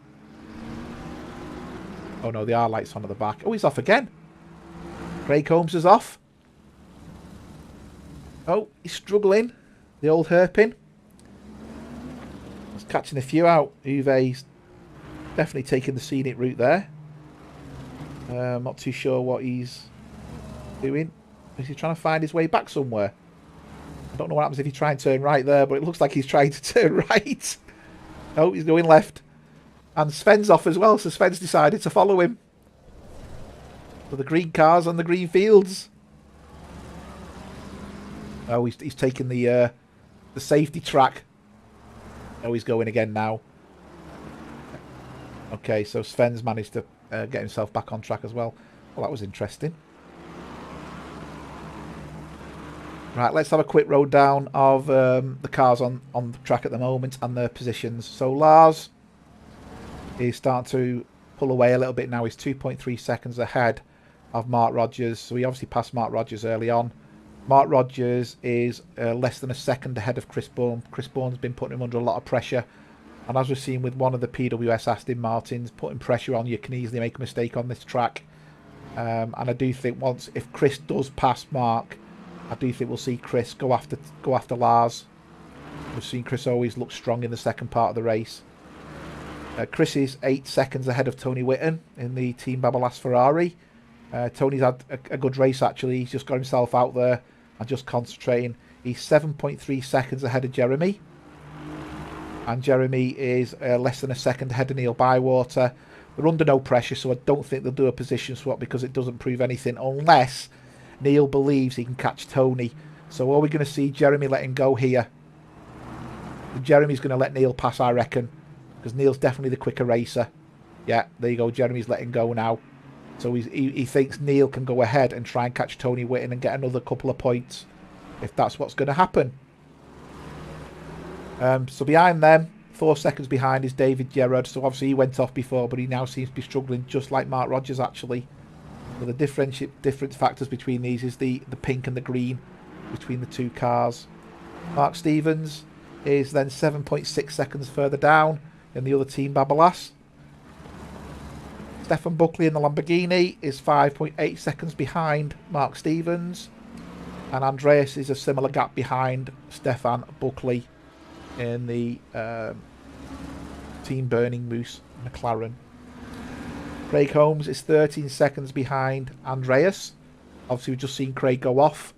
Oh no, there are lights on at the back. Oh, he's off again. Craig Holmes is off. Oh, he's struggling. The old hairpin. He's catching a few out. Uwe's definitely taking the scenic route there. I'm not too sure what he's doing. Is he trying to find his way back somewhere? I don't know what happens if you try and turn right there, but it looks like he's trying to turn right. Oh, he's going left. And Sven's off as well, so Sven's decided to follow him. For the green cars on the green fields. Oh, he's taking the safety track. Oh, he's going again now. Okay, so Sven's managed to get himself back on track as well. Well, that was interesting. Right, let's have a quick road down of the cars on the track at the moment and their positions. So Lars is starting to pull away a little bit now. He's 2.3 seconds ahead of Mark Rogers. So he obviously passed Mark Rogers early on. Mark Rogers is less than a second ahead of Chris Bourne. Chris Bourne's been putting him under a lot of pressure. And as we've seen with one of the PWS Aston Martins, putting pressure on you can easily make a mistake on this track. And I do think if Chris does pass Mark, I do think we'll see Chris go after Lars. We've seen Chris always look strong in the second part of the race. Chris is 8 seconds ahead of Tony Whitten in the Team Babalas Ferrari. Tony's had a good race actually. He's just got himself out there and just concentrating. He's 7.3 seconds ahead of Jeremy. and Jeremy is less than a second ahead of Neil Bywater. They're under no pressure, so I don't think they'll do a position swap because it doesn't prove anything unless Neil believes he can catch Tony. So are we going to see Jeremy letting go here? Jeremy's going to let Neil pass, I reckon, because Neil's definitely the quicker racer. Yeah, there you go. Jeremy's letting go now. So he thinks Neil can go ahead and try and catch Tony Whitten and get another couple of points, if that's what's going to happen. So behind them, 4 seconds behind, is David Gerrard. So obviously he went off before, but he now seems to be struggling just like Mark Rogers, actually. So the different factors between these is the pink and the green between the two cars. Mark Stevens is then 7.6 seconds further down in the other team, Babalas. Stefan Buckley in the Lamborghini is 5.8 seconds behind Mark Stevens. And Andreas is a similar gap behind Stefan Buckley in the Team Burning Moose McLaren. Craig Holmes is 13 seconds behind Andreas. Obviously, we've just seen Craig go off,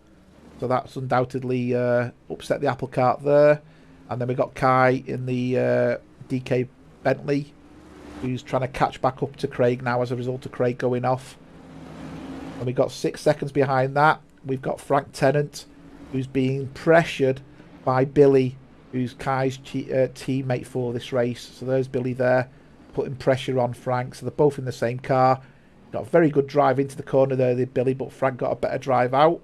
so that's undoubtedly upset the apple cart there. And then we've got Kai in the DK Bentley, who's trying to catch back up to Craig now as a result of Craig going off. And we've got 6 seconds behind that. We've got Frank Tennant, who's being pressured by Billy, who's Kai's teammate for this race. So there's Billy there, putting pressure on Frank. So they're both in the same car. Got a very good drive into the corner there, the Billy, but Frank got a better drive out.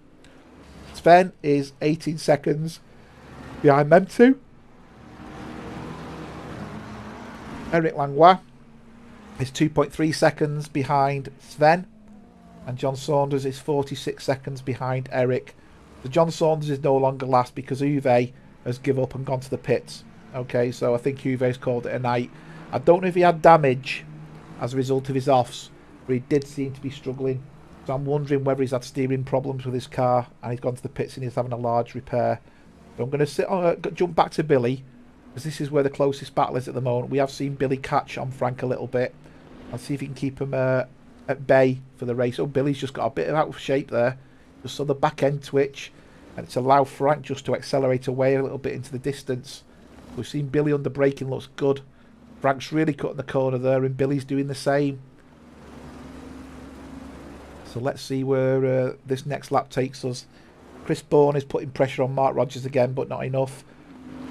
Sven is 18 seconds behind them two. Eric Langlois is 2.3 seconds behind Sven. And John Saunders is 46 seconds behind Eric. So John Saunders is no longer last because Uwe has given up and gone to the pits. Okay, so I think Uwe's called it a night. I don't know if he had damage as a result of his offs, but he did seem to be struggling. So I'm wondering whether he's had steering problems with his car and he's gone to the pits and he's having a large repair. So I'm going to jump back to Billy, because this is where the closest battle is at the moment. We have seen Billy catch on Frank a little bit. I'll see if he can keep him at bay for the race. Oh, Billy's just got a bit out of shape there. Just saw the back end twitch, and it's allowed Frank just to accelerate away a little bit into the distance. We've seen Billy under braking, looks good. Frank's really cutting the corner there, and Billy's doing the same. So let's see where this next lap takes us. Chris Bourne is putting pressure on Mark Rogers again, but not enough.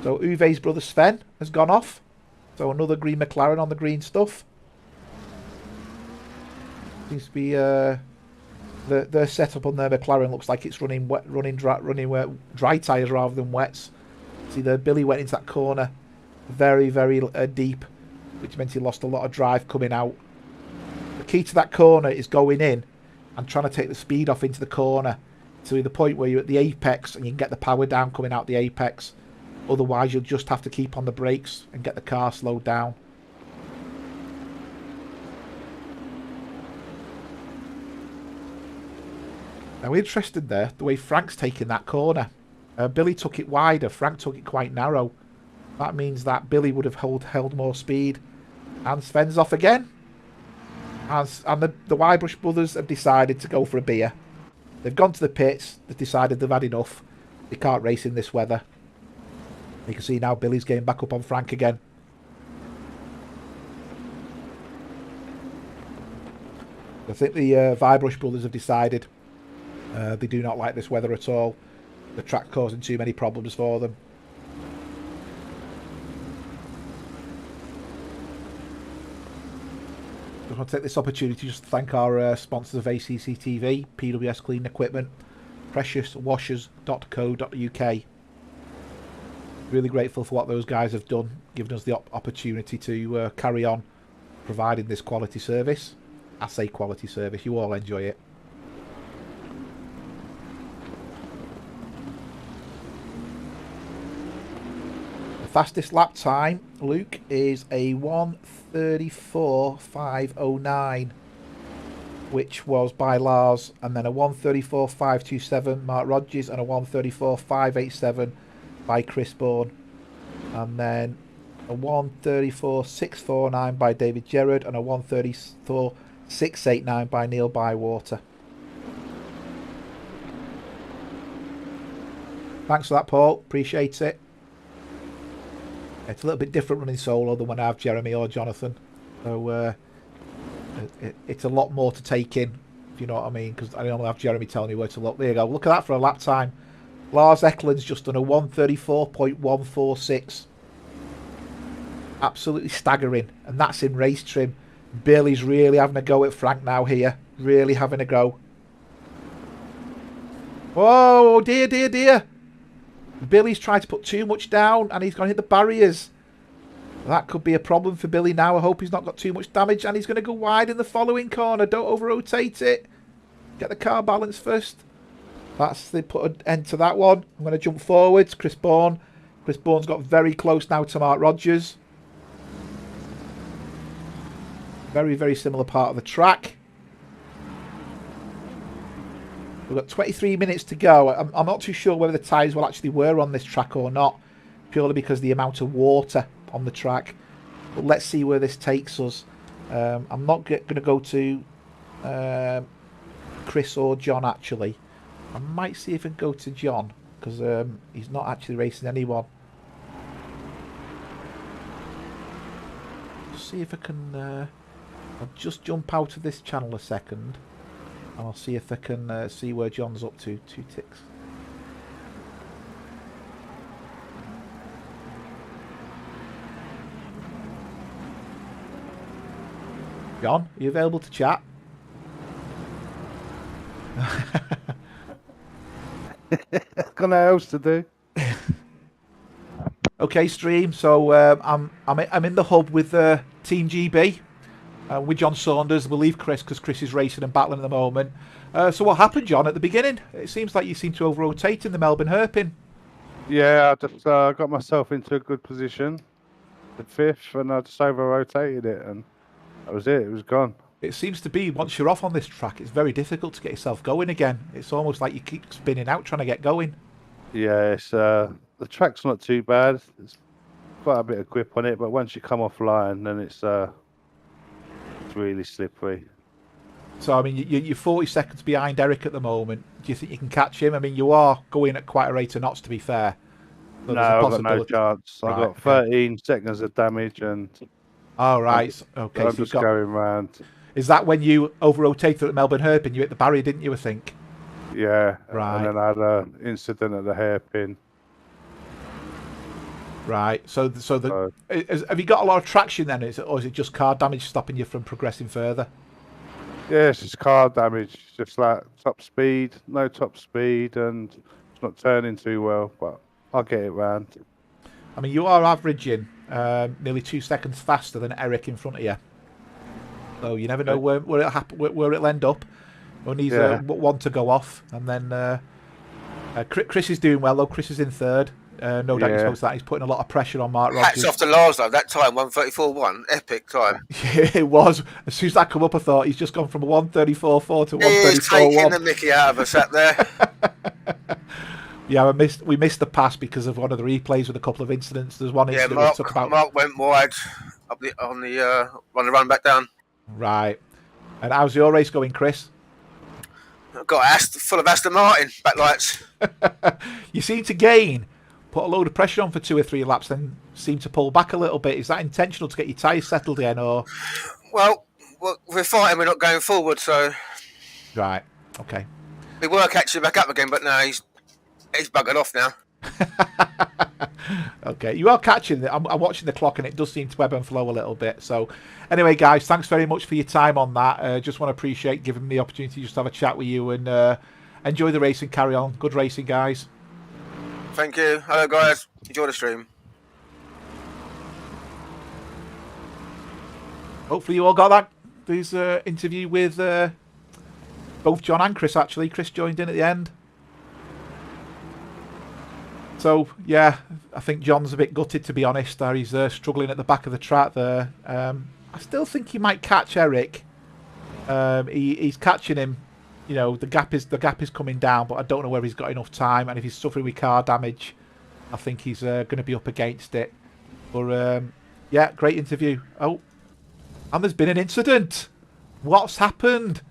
So Uwe's brother Sven has gone off. So another green McLaren on the green stuff. Seems to be their setup on their McLaren looks like it's running dry tyres rather than wets. See there, Billy went into that corner very, very deep, which meant he lost a lot of drive coming out. The key to that corner is going in and trying to take the speed off into the corner to the point where you're at the apex and you can get the power down coming out the apex. Otherwise, you'll just have to keep on the brakes and get the car slowed down. Now, interested there, the way Frank's taking that corner. Billy took it wider, Frank took it quite narrow. That means that Billy would have held more speed. And Sven's off again. And the Wybrush brothers have decided to go for a beer. They've gone to the pits, they've decided they've had enough. They can't race in this weather. You can see now Billy's getting back up on Frank again. I think the Wybrush brothers have decided they do not like this weather at all. The track's causing too many problems for them. I just want to take this opportunity just to thank our sponsors of ACC TV, PWS Clean Equipment, preciouswashers.co.uk. Really grateful for what those guys have done, giving us the opportunity to carry on providing this quality service. I say quality service, you all enjoy it. The fastest lap time, Luke, is a 1:34.509, which was by Lars, and then a 1:34.527 Mark Rogers, and a 1:34.587 by Chris Bourne, and then a 1:34.649 by David Gerrard, and a 1:34.689 by Neil Bywater. Thanks for that, Paul. Appreciate it. It's a little bit different running solo than when I have Jeremy or Jonathan. So it's a lot more to take in, if you know what I mean, because I only have Jeremy telling me where to look. There you go. Look at that for a lap time. Lars Eklund's just done a 1:34.146. Absolutely staggering. And that's in race trim. Billy's really having a go at Frank now here. Really having a go. Whoa, dear, dear, dear. Billy's tried to put too much down and he's going to hit the barriers. That could be a problem for Billy now. I hope he's not got too much damage and he's going to go wide in the following corner. Don't over-rotate it. Get the car balance first. They put an end to that one. I'm going to jump forwards. Chris Bourne. Chris Bourne's got very close now to Mark Rogers. Very, very similar part of the track. We've got 23 minutes to go. I'm not too sure whether the tyres will actually wear on this track or not, purely because of the amount of water on the track. But let's see where this takes us. I'm not going to go to Chris or John, actually. I might see if I can go to John, because he's not actually racing anyone. See if I can... I'll just jump out of this channel a second. And I'll see if I can see where John's up to. 2 ticks. John, are you available to chat? Got no else to do. Okay, stream. So I'm in the hub with Team GB. With John Saunders. We'll leave Chris because Chris is racing and battling at the moment. So what happened, John, at the beginning? It seems like you seem to over-rotate in the Melbourne hairpin. Yeah, I just got myself into a good position, the 5th, and I just over-rotated it, and that was it. It was gone. It seems to be, once you're off on this track, it's very difficult to get yourself going again. It's almost like you keep spinning out trying to get going. Yeah, it's the track's not too bad. It's quite a bit of grip on it, but once you come offline, then it's really slippery. So, I mean, you're 40 seconds behind Eric at the moment. Do you think you can catch him? I mean, you are going at quite a rate of knots, to be fair. So no, I've got no chance. Right, I've got 13 seconds of damage, and... Oh, right. Okay. I'm just going round. Is that when you over-rotated at Melbourne hairpin? You hit the barrier, didn't you, I think? Yeah. Right. And then I had an incident at the hairpin. Right. So have you got a lot of traction then, or is it just car damage stopping you from progressing further? Yeah, it's just car damage. Just like top speed, no top speed, and it's not turning too well, but I'll get it round. I mean, you are averaging nearly 2 seconds faster than Eric in front of you. So you never know where it'll end up. Only needs one to go off, and then Chris is doing well though. Chris is in third. No doubt he's supposed to that. He's putting a lot of pressure on Mark Rogers. Hats off to Lars though. That time 1:34.1, epic time. Yeah, it was. As soon as that come up, I thought he's just gone from 1:34.4 to 1:34.1. He's taking the mickey out of us out there. Yeah, we missed the pass because of one of the replays with a couple of incidents. There's one incident we took about. Mark went wide up on the run back down. Right. And how's your race going, Chris? I've got full of Aston Martin backlights. You seem to gain, put a load of pressure on for 2 or 3 laps, then seem to pull back a little bit. Is that intentional to get your tyres settled again, or? Well, we're fighting. We're not going forward, so. Right. Okay. We were catching back up again, but no, he's buggered off now. Okay, you are catching it. I'm watching the clock, and it does seem to ebb and flow a little bit. So, anyway, guys, thanks very much for your time on that. Just want to appreciate giving me the opportunity to just have a chat with you and enjoy the race and carry on. Good racing, guys. Thank you. Hello, guys. Enjoy the stream. Hopefully, you all got that. There's an interview with both John and Chris. Actually, Chris joined in at the end. So, yeah, I think John's a bit gutted, to be honest. He's struggling at the back of the track there. I still think he might catch Eric. He's catching him. You know, the gap is coming down, but I don't know whether he's got enough time. And if he's suffering with car damage, I think he's going to be up against it. But, yeah, great interview. Oh, and there's been an incident. What's happened?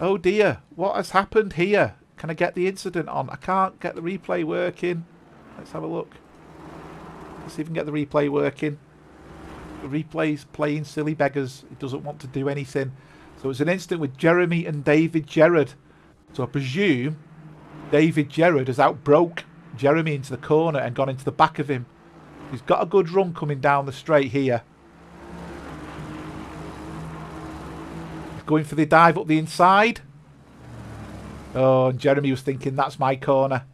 Oh, dear. What has happened here? Can I get the incident on? I can't get the replay working. Let's have a look. Let's see if we can get the replay working. The replay's playing silly beggars. It doesn't want to do anything. So it's an incident with Jeremy and David Gerrard. So I presume David Gerrard has outbroke Jeremy into the corner and gone into the back of him. He's got a good run coming down the straight here. He's going for the dive up the inside. Oh, and Jeremy was thinking that's my corner.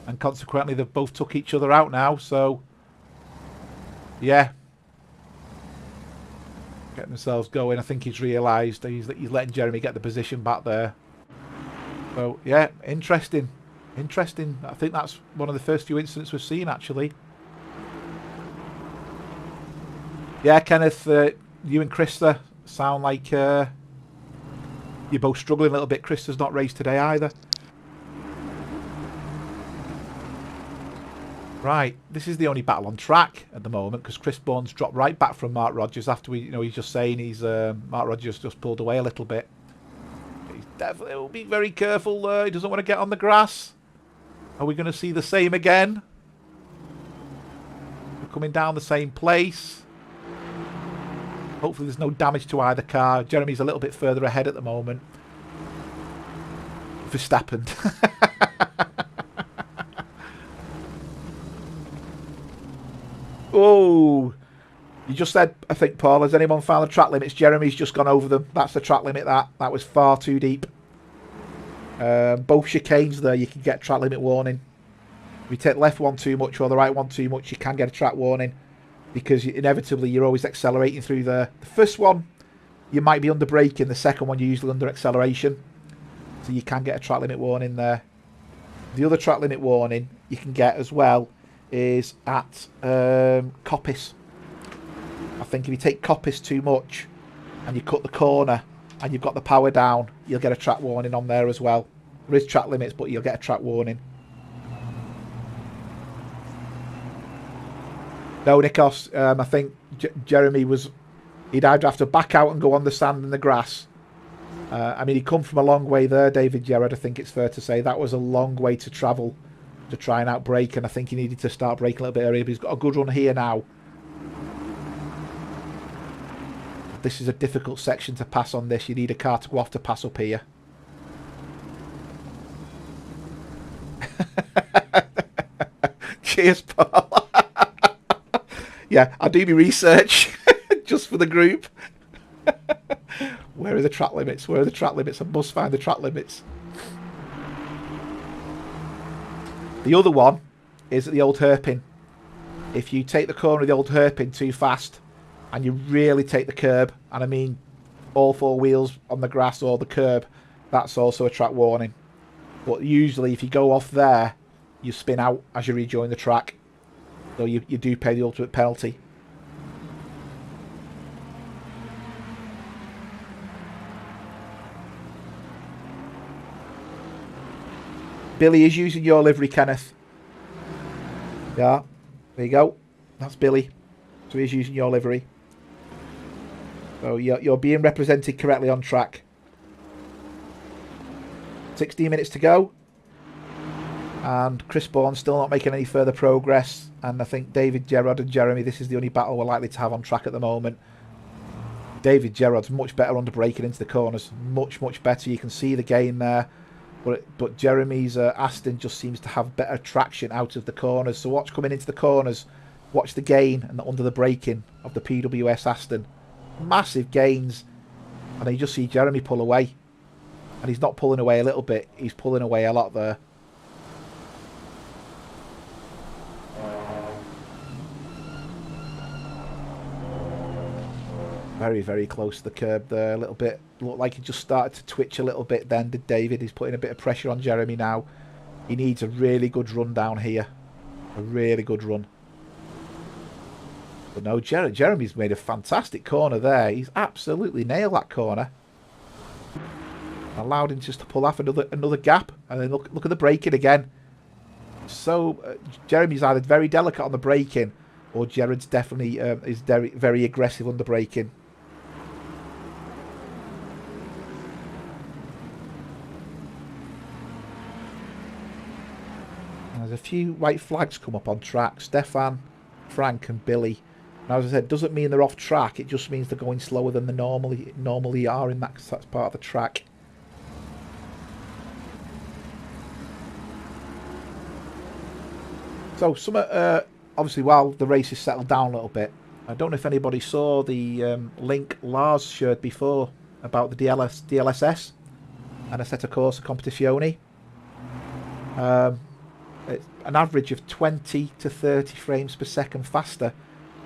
And consequently they've both took each other out now. So, yeah. Getting themselves going. I think he's realised he's letting Jeremy get the position back there. So, yeah, interesting. Interesting. I think that's one of the first few incidents we've seen, actually. Yeah, Kenneth, you and Krista sound like you're both struggling a little bit. Krista's not raced today either. Right, this is the only battle on track at the moment because Chris Bourne's dropped right back from Mark Rogers after he's just saying he's Mark Rogers just pulled away a little bit. He's definitely will be very careful there. He doesn't want to get on the grass. Are we going to see the same again? We're coming down the same place. Hopefully there's no damage to either car. Jeremy's a little bit further ahead at the moment. Verstappen. Oh, you just said, I think, Paul, has anyone found the track limits? Jeremy's just gone over them. That's the track limit. That was far too deep. Both chicanes there, you can get track limit warning. If you take the left one too much or the right one too much, you can get a track warning because inevitably you're always accelerating through there. The first one, you might be under braking. The second one, you're usually under acceleration. So you can get a track limit warning there. The other track limit warning you can get as well is at coppice. I think if you take coppice too much and you cut the corner and you've got the power down, you'll get a track warning on there as well. There is track limits, but you'll get a track warning. No, Nikos, I think Jeremy he'd either have to back out and go on the sand and the grass. I mean, he'd come from a long way there, David Gerrard, I think it's fair to say. That was a long way to travel to try and outbrake, and I think he needed to start braking a little bit earlier, but he's got a good run here now. This is a difficult section to pass on this. You need a car to go off to pass up here. Cheers, Paul. Yeah, I do my research just for the group. Where are the track limits? Where are the track limits? I must find the track limits. The other one is at the old hairpin. If you take the corner of the old hairpin too fast and you really take the curb, and I mean all four wheels on the grass or the curb, that's also a track warning. But usually if you go off there, you spin out as you rejoin the track. So you do pay the ultimate penalty. Billy is using your livery, Kenneth. Yeah, there you go. That's Billy. So he's using your livery. So you're being represented correctly on track. 16 minutes to go. And Chris Bourne still not making any further progress. And I think David Gerrard and Jeremy, this is the only battle we're likely to have on track at the moment. David Gerrard's much better under braking into the corners. Much, much better. You can see the gain there. But Jeremy's Aston just seems to have better traction out of the corners. So watch coming into the corners. Watch the gain and under the braking of the PWS Aston. Massive gains. And then you just see Jeremy pull away. And he's not pulling away a little bit. He's pulling away a lot there. Very, very close to the curb there. A little bit. Looked like he just started to twitch a little bit then, did David. He's putting a bit of pressure on Jeremy now. He needs a really good run down here. A really good run. But no, Jeremy's made a fantastic corner there. He's absolutely nailed that corner. Allowed him just to pull off another gap. And then look at the braking again. So Jeremy's either very delicate on the braking, or Gerrard's definitely is very, very aggressive on the braking. There's a few white flags come up on track. Stefan Frank and Billy. Now, as I said, it doesn't mean they're off track. It just means they're going slower than they normally are in that part of the track. So, obviously, while the race has settled down a little bit, I don't know if anybody saw the link Lars shared before about the DLSS and a set of Corsa Competizione. It's an average of 20 to 30 frames per second faster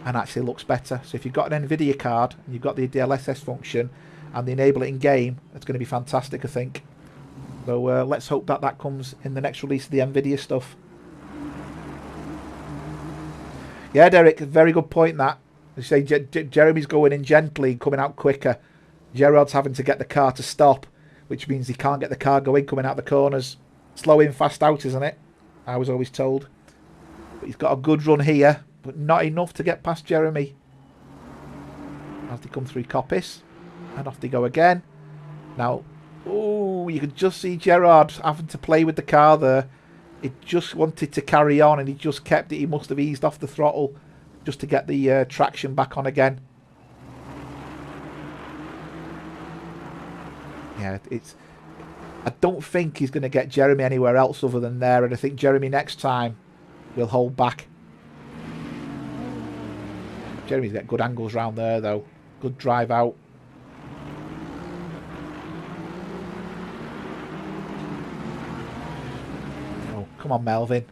and actually looks better. So if you've got an NVIDIA card and you've got the DLSS function and they enable it in game, it's going to be fantastic, I think. So let's hope that that comes in the next release of the NVIDIA stuff. Yeah, Derek, very good point that. You say Jeremy's going in gently and coming out quicker. Gerard's having to get the car to stop, which means he can't get the car going coming out the corners. Slow in, fast out, isn't it? I was always told. But he's got a good run here, but not enough to get past Jeremy. As they come through Coppice. And off they go again. Now, oh, you could just see Gerard having to play with the car there. It just wanted to carry on and he just kept it. He must have eased off the throttle just to get the traction back on again. Yeah, I don't think he's going to get Jeremy anywhere else other than there, and I think Jeremy next time will hold back. Jeremy's got good angles round there though. Good drive out. Oh, come on, Melvin.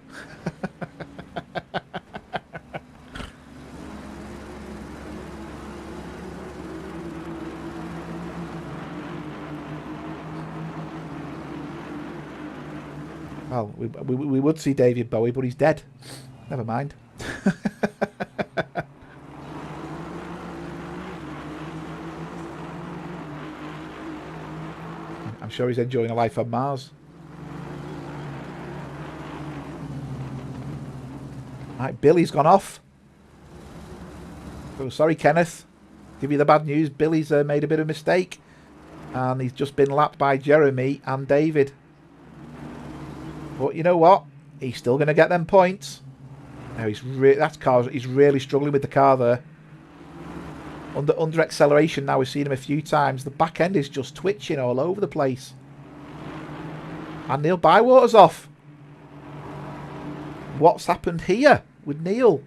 Well, we would see David Bowie, but he's dead. Never mind. I'm sure he's enjoying a life on Mars. Right, Billy's gone off. Oh, sorry, Kenneth. Give you the bad news. Billy's made a bit of a mistake. And he's just been lapped by Jeremy and David. But you know what? He's still going to get them points. Now he's really struggling with the car there. Under acceleration now, we've seen him a few times. The back end is just twitching all over the place. And Neil Bywater's off. What's happened here with Neil?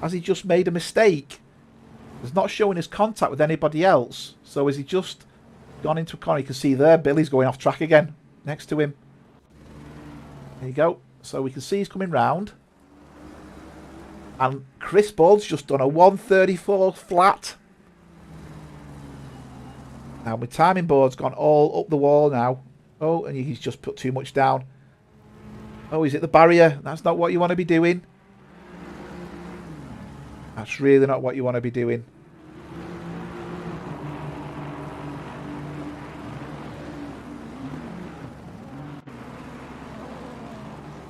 Has he just made a mistake? He's not showing his contact with anybody else. So has he just gone into a corner? You can see there, Billy's going off track again next to him. There you go. So we can see he's coming round. And Chris Ball's just done a 134 flat. Now my timing board's gone all up the wall now. Oh, and he's just put too much down. Oh, he's at the barrier. That's not what you want to be doing. That's really not what you want to be doing.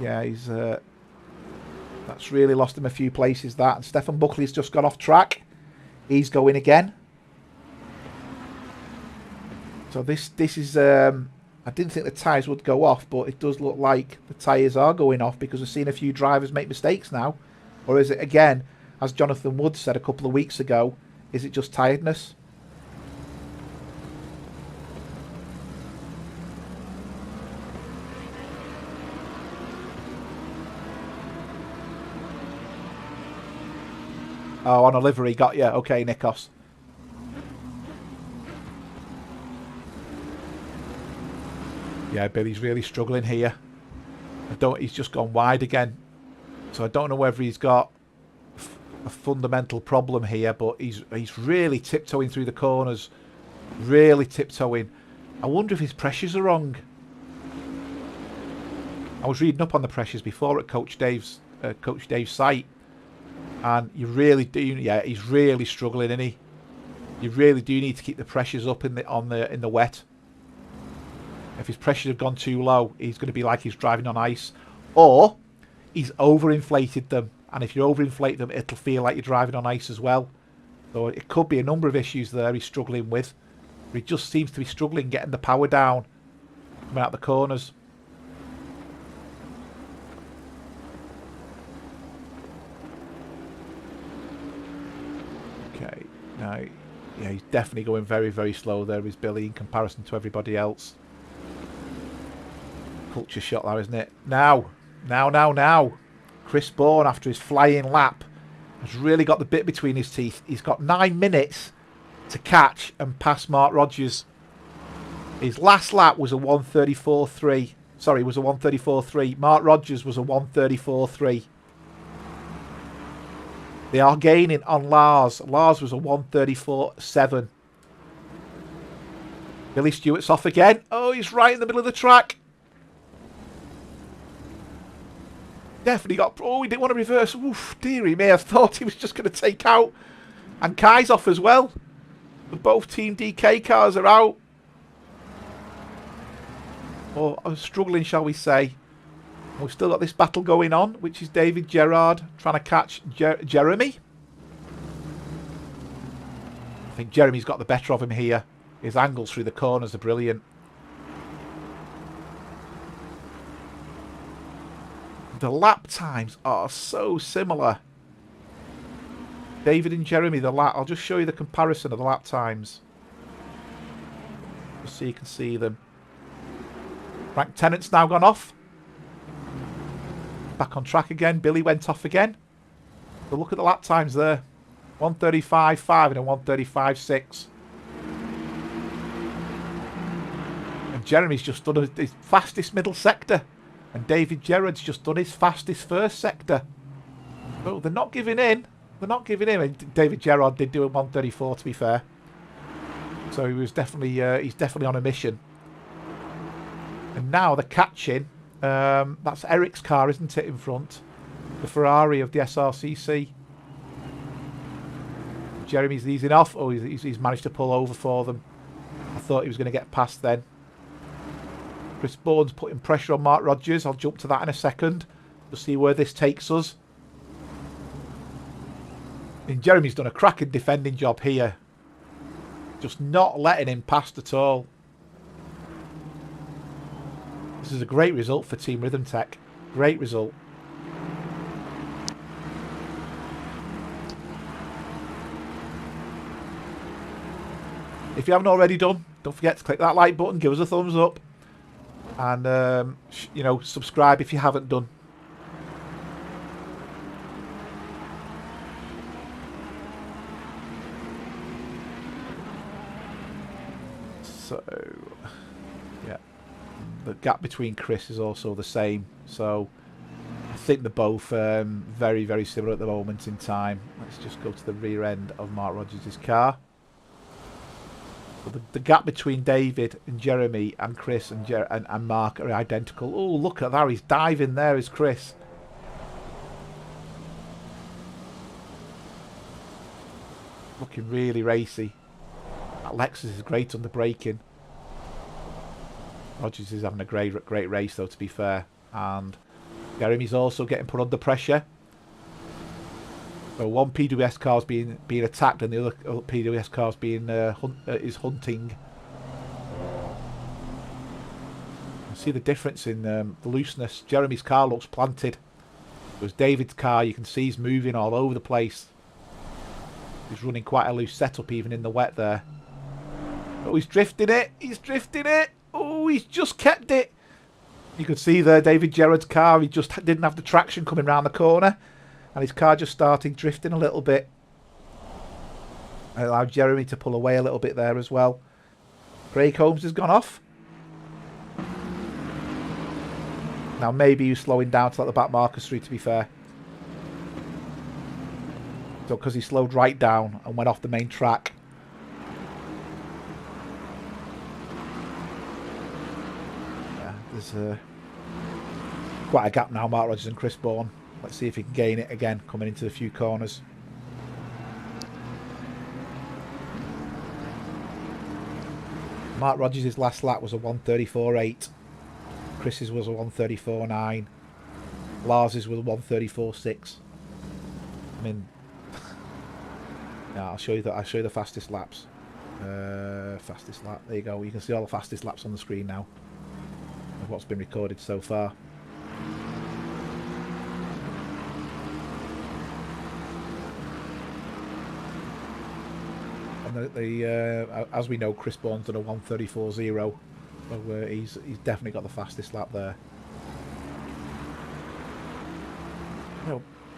Yeah, he's that's really lost him a few places, that. And Stefan Buckley's just got off track. He's going again. So this is I didn't think the tyres would go off, but it does look like the tyres are going off because we've seen a few drivers make mistakes now. Or is it, again, as Jonathan Wood said a couple of weeks ago, is it just tiredness? Oh, on a livery, got you. Okay, Nikos. Yeah, Billy's really struggling here. He's just gone wide again. So I don't know whether he's got a fundamental problem here, but he's really tiptoeing through the corners. Really tiptoeing. I wonder if his pressures are wrong. I was reading up on the pressures before at Coach Dave's site. And you really do, yeah, he's really struggling, isn't he? You really do need to keep the pressures up in the wet. If his pressures have gone too low, he's going to be like he's driving on ice. Or he's overinflated them. And if you overinflate them, it'll feel like you're driving on ice as well. So it could be a number of issues there he's struggling with. But he just seems to be struggling getting the power down coming out the corners. Yeah, he's definitely going very, very slow there, is Billy, in comparison to everybody else. Culture shot there, isn't it? Now. Chris Bourne, after his flying lap, has really got the bit between his teeth. He's got 9 minutes to catch and pass Mark Rogers. His last lap was a 1:34.3. Sorry, was a 1:34.3. Mark Rogers was a 1:34.3. They are gaining on Lars. Lars was a 1:34.7. Billy Stewart's off again. Oh, he's right in the middle of the track. Definitely got... Oh, he didn't want to reverse. Oof, dearie me. I thought he was just going to take out. And Kai's off as well. But both Team DK cars are out. Or struggling, shall we say. We've still got this battle going on, which is David Gerard trying to catch Jeremy. I think Jeremy's got the better of him here. His angles through the corners are brilliant. The lap times are so similar. David and Jeremy, the lap. I'll just show you the comparison of the lap times. Just so you can see them. Frank Tennant's now gone off. Back on track again. Billy went off again. But look at the lap times there. 1:35.5 and a 1:35.6. And Jeremy's just done his fastest middle sector. And David Gerard's just done his fastest first sector. So they're not giving in. They're not giving in. And David Gerard did do a 1:34, to be fair. So he was definitely he's definitely on a mission. And now they're catching. That's Eric's car, isn't it, in front? The Ferrari of the SRCC. Jeremy's easing off. Oh, he's managed to pull over for them. I thought he was going to get past then. Chris Bourne's putting pressure on Mark Rogers. I'll jump to that in a second to see where this takes us. And Jeremy's done a cracking defending job here. Just not letting him past at all. This is a great result for Team Rhythm Tech. Great result. If you haven't already done, don't forget to click that like button, give us a thumbs up, and you know, subscribe if you haven't done. So, yeah, the gap between Chris is also the same. So, I think they're both very, very similar at the moment in time. Let's just go to the rear end of Mark Rogers' car. The gap between David and Jeremy and Chris and Mark are identical. Oh, look at that. He's diving there, is Chris. Looking really racy. That Lexus is great on the braking. Rogers is having a great race, though, to be fair. And Jeremy's also getting put under pressure. So one PWS car is being attacked, and the other PWS car is being is hunting. You see the difference in the looseness. Jeremy's car looks planted. Whereas David's car, you can see he's moving all over the place. He's running quite a loose setup even in the wet there. Oh, he's drifting it. He's drifting it. Oh, he's just kept it. You could see there David Gerard's car. He just didn't have the traction coming round the corner. And his car just started drifting a little bit. I allowed Jeremy to pull away a little bit there as well. Craig Holmes has gone off. Now maybe he's slowing down to let the back markers through, to be fair. So because he slowed right down and went off the main track. Yeah, there's quite a gap now, Mark Rogers and Chris Bourne. Let's see if he can gain it again, coming into the few corners. Mark Rogers' last lap was a 1:34.8. Chris's was a 1:34.9. Lars's was a 1:34.6. I mean, yeah, I'll show you that. I'll show you the fastest laps. Fastest lap. There you go. You can see all the fastest laps on the screen now of what's been recorded so far. And as we know, Chris Bourne's done a 1:34.0, so he's definitely got the fastest lap there.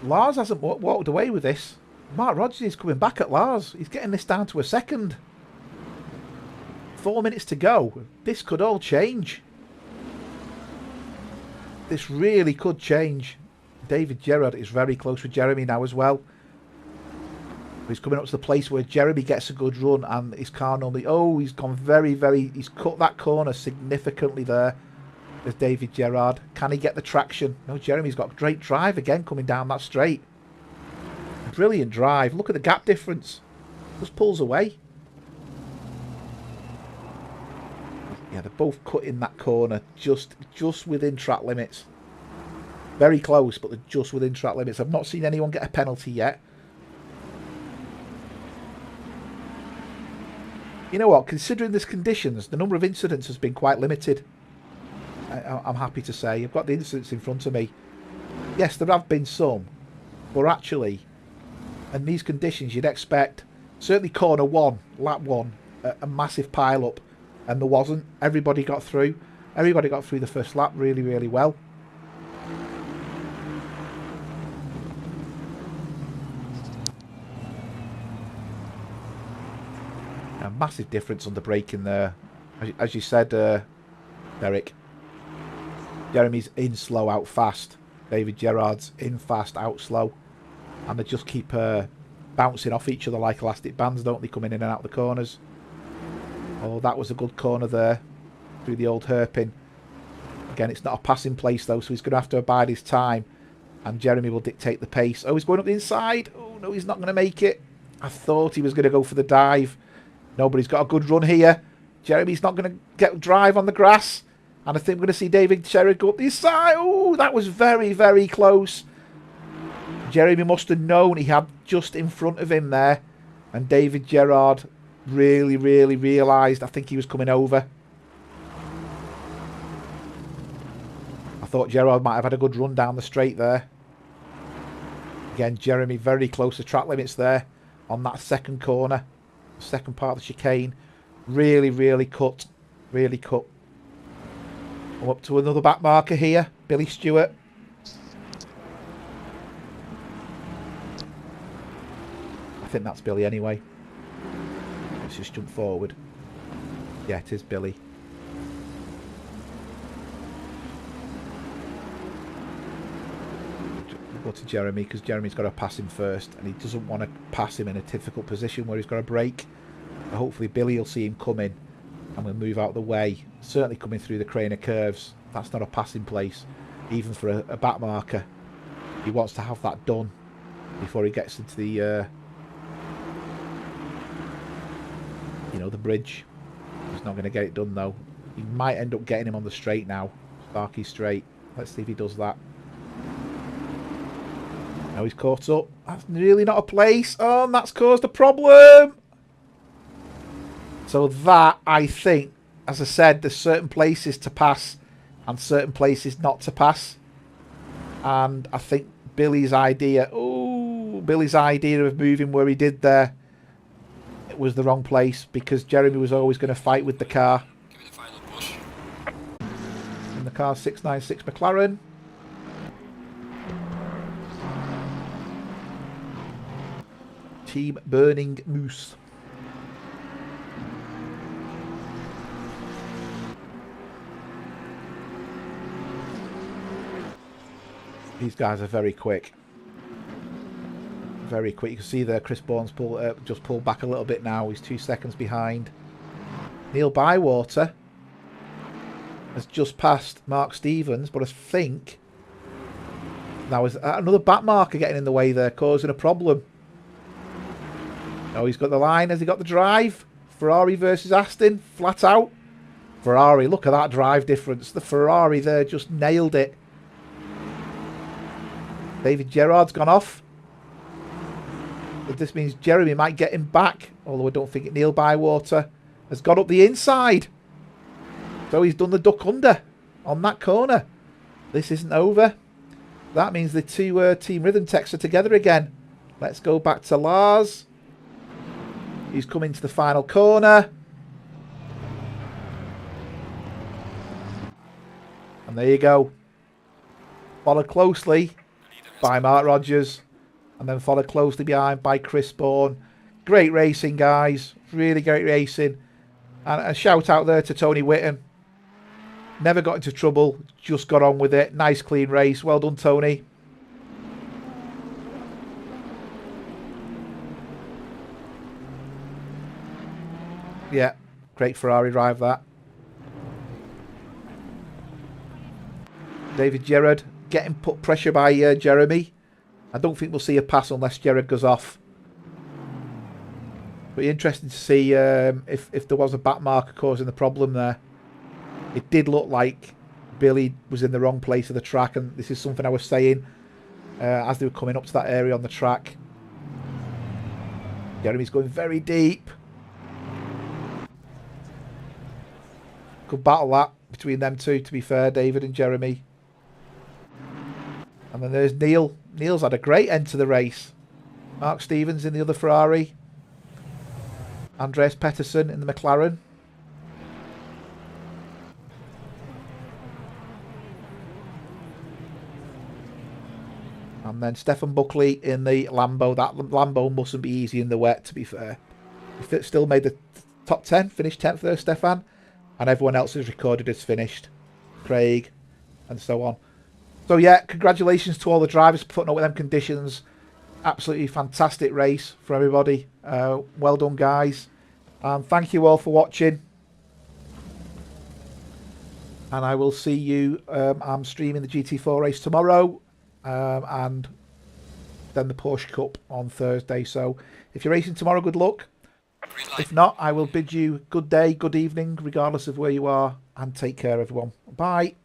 Lars hasn't walked away with this. Mark Rogers is coming back at Lars. He's getting this down to a second. 4 minutes to go. This could all change. This really could change. David Gerrard is very close with Jeremy now as well. He's coming up to the place where Jeremy gets a good run and his car normally... Oh, he's gone very... He's cut that corner significantly there. There's David Gerrard. Can he get the traction? No, Jeremy's got great drive again coming down that straight. Brilliant drive. Look at the gap difference. Just pulls away. Yeah, they're both cut in that corner. Just within track limits. Very close, but they're just within track limits. I've not seen anyone get a penalty yet. You know what? Considering these conditions, the number of incidents has been quite limited. I'm happy to say. I've got the incidents in front of me. Yes, there have been some. But actually, in these conditions, you'd expect, certainly corner 1, lap 1, a massive pile-up. And there wasn't. Everybody got through. Everybody got through the first lap really, really well. A massive difference on the braking there. As you said, Derek. Jeremy's in slow, out fast. David Gerrard's in fast, out slow. And they just keep bouncing off each other like elastic bands, don't they, coming in and out the corners. Oh, that was a good corner there. Through the old hairpin. Again, it's not a passing place, though, so he's going to have to abide his time. And Jeremy will dictate the pace. Oh, he's going up the inside. Oh, no, he's not going to make it. I thought he was going to go for the dive. No, but he's got a good run here. Jeremy's not going to get drive on the grass. And I think we're going to see David Gerrard go up the side. Oh, that was very, very close. Jeremy must have known he had just in front of him there. And David Gerrard really, really realised, I think he was coming over. I thought Gerrard might have had a good run down the straight there. Again, Jeremy very close to track limits there on that second corner. Second part of the chicane. Really, really cut. Really cut. I'm up to another back marker here. Billy Stewart. I think that's Billy anyway. Let's just jump forward. Yeah, it is Billy. Go to Jeremy because Jeremy's got to pass him first and he doesn't want to pass him in a difficult position where he's got to brake. But hopefully Billy will see him coming and we'll move out of the way. Certainly coming through the crane of curves. That's not a passing place, even for a back marker. He wants to have that done before he gets into the you know, the bridge. He's not going to get it done though. He might end up getting him on the straight now. Starkey straight. Let's see if he does that. Now he's caught up. That's really not a place. Oh, and that's caused a problem. So that, I think, as I said, there's certain places to pass and certain places not to pass. And I think Billy's idea, Billy's idea of moving where he did there, it was the wrong place because Jeremy was always going to fight with the car. Give it a final push. In the car 696 McLaren. Team Burning Moose. These guys are very quick. Very quick. You can see there Chris Bourne's just pulled back a little bit now. He's 2 seconds behind. Neil Bywater has just passed Mark Stevens, but I think now is another back marker getting in the way there, causing a problem. Oh, he's got the line. Has he got the drive? Ferrari versus Aston. Flat out. Ferrari. Look at that drive difference. The Ferrari there just nailed it. David Gerrard's gone off. But this means Jeremy might get him back. Although I don't think Neil Bywater has got up the inside. So he's done the duck under on that corner. This isn't over. That means the two Team Rhythm techs are together again. Let's go back to Lars. He's coming to the final corner. And there you go. Followed closely by Mark Rogers. And then followed closely behind by Chris Bourne. Great racing, guys. Really great racing. And a shout out there to Tony Whitten. Never got into trouble. Just got on with it. Nice, clean race. Well done, Tony. Yeah, great Ferrari drive, that. David Gerrard getting put pressure by Jeremy. I don't think we'll see a pass unless Gerrard goes off. But interesting to see if there was a back marker causing the problem there. It did look like Billy was in the wrong place of the track, and this is something I was saying as they were coming up to that area on the track. Jeremy's going very deep. Good battle that between them two, to be fair, David and Jeremy. And then there's Neil. Neil's had a great end to the race. Mark Stevens in the other Ferrari. Andreas Pettersson in the McLaren. And then Stefan Buckley in the Lambo. That Lambo mustn't be easy in the wet, to be fair. He still made the top 10, finished 10th there, Stefan. And everyone else is recorded as finished. Craig, and so on. So yeah, congratulations to all the drivers putting up with them conditions. Absolutely fantastic race for everybody. Well done, guys. And thank you all for watching. And I will see you. I'm streaming the GT4 race tomorrow. And then the Porsche Cup on Thursday. So if you're racing tomorrow, good luck. If not, I will bid you good day, good evening, regardless of where you are. And take care, everyone. Bye.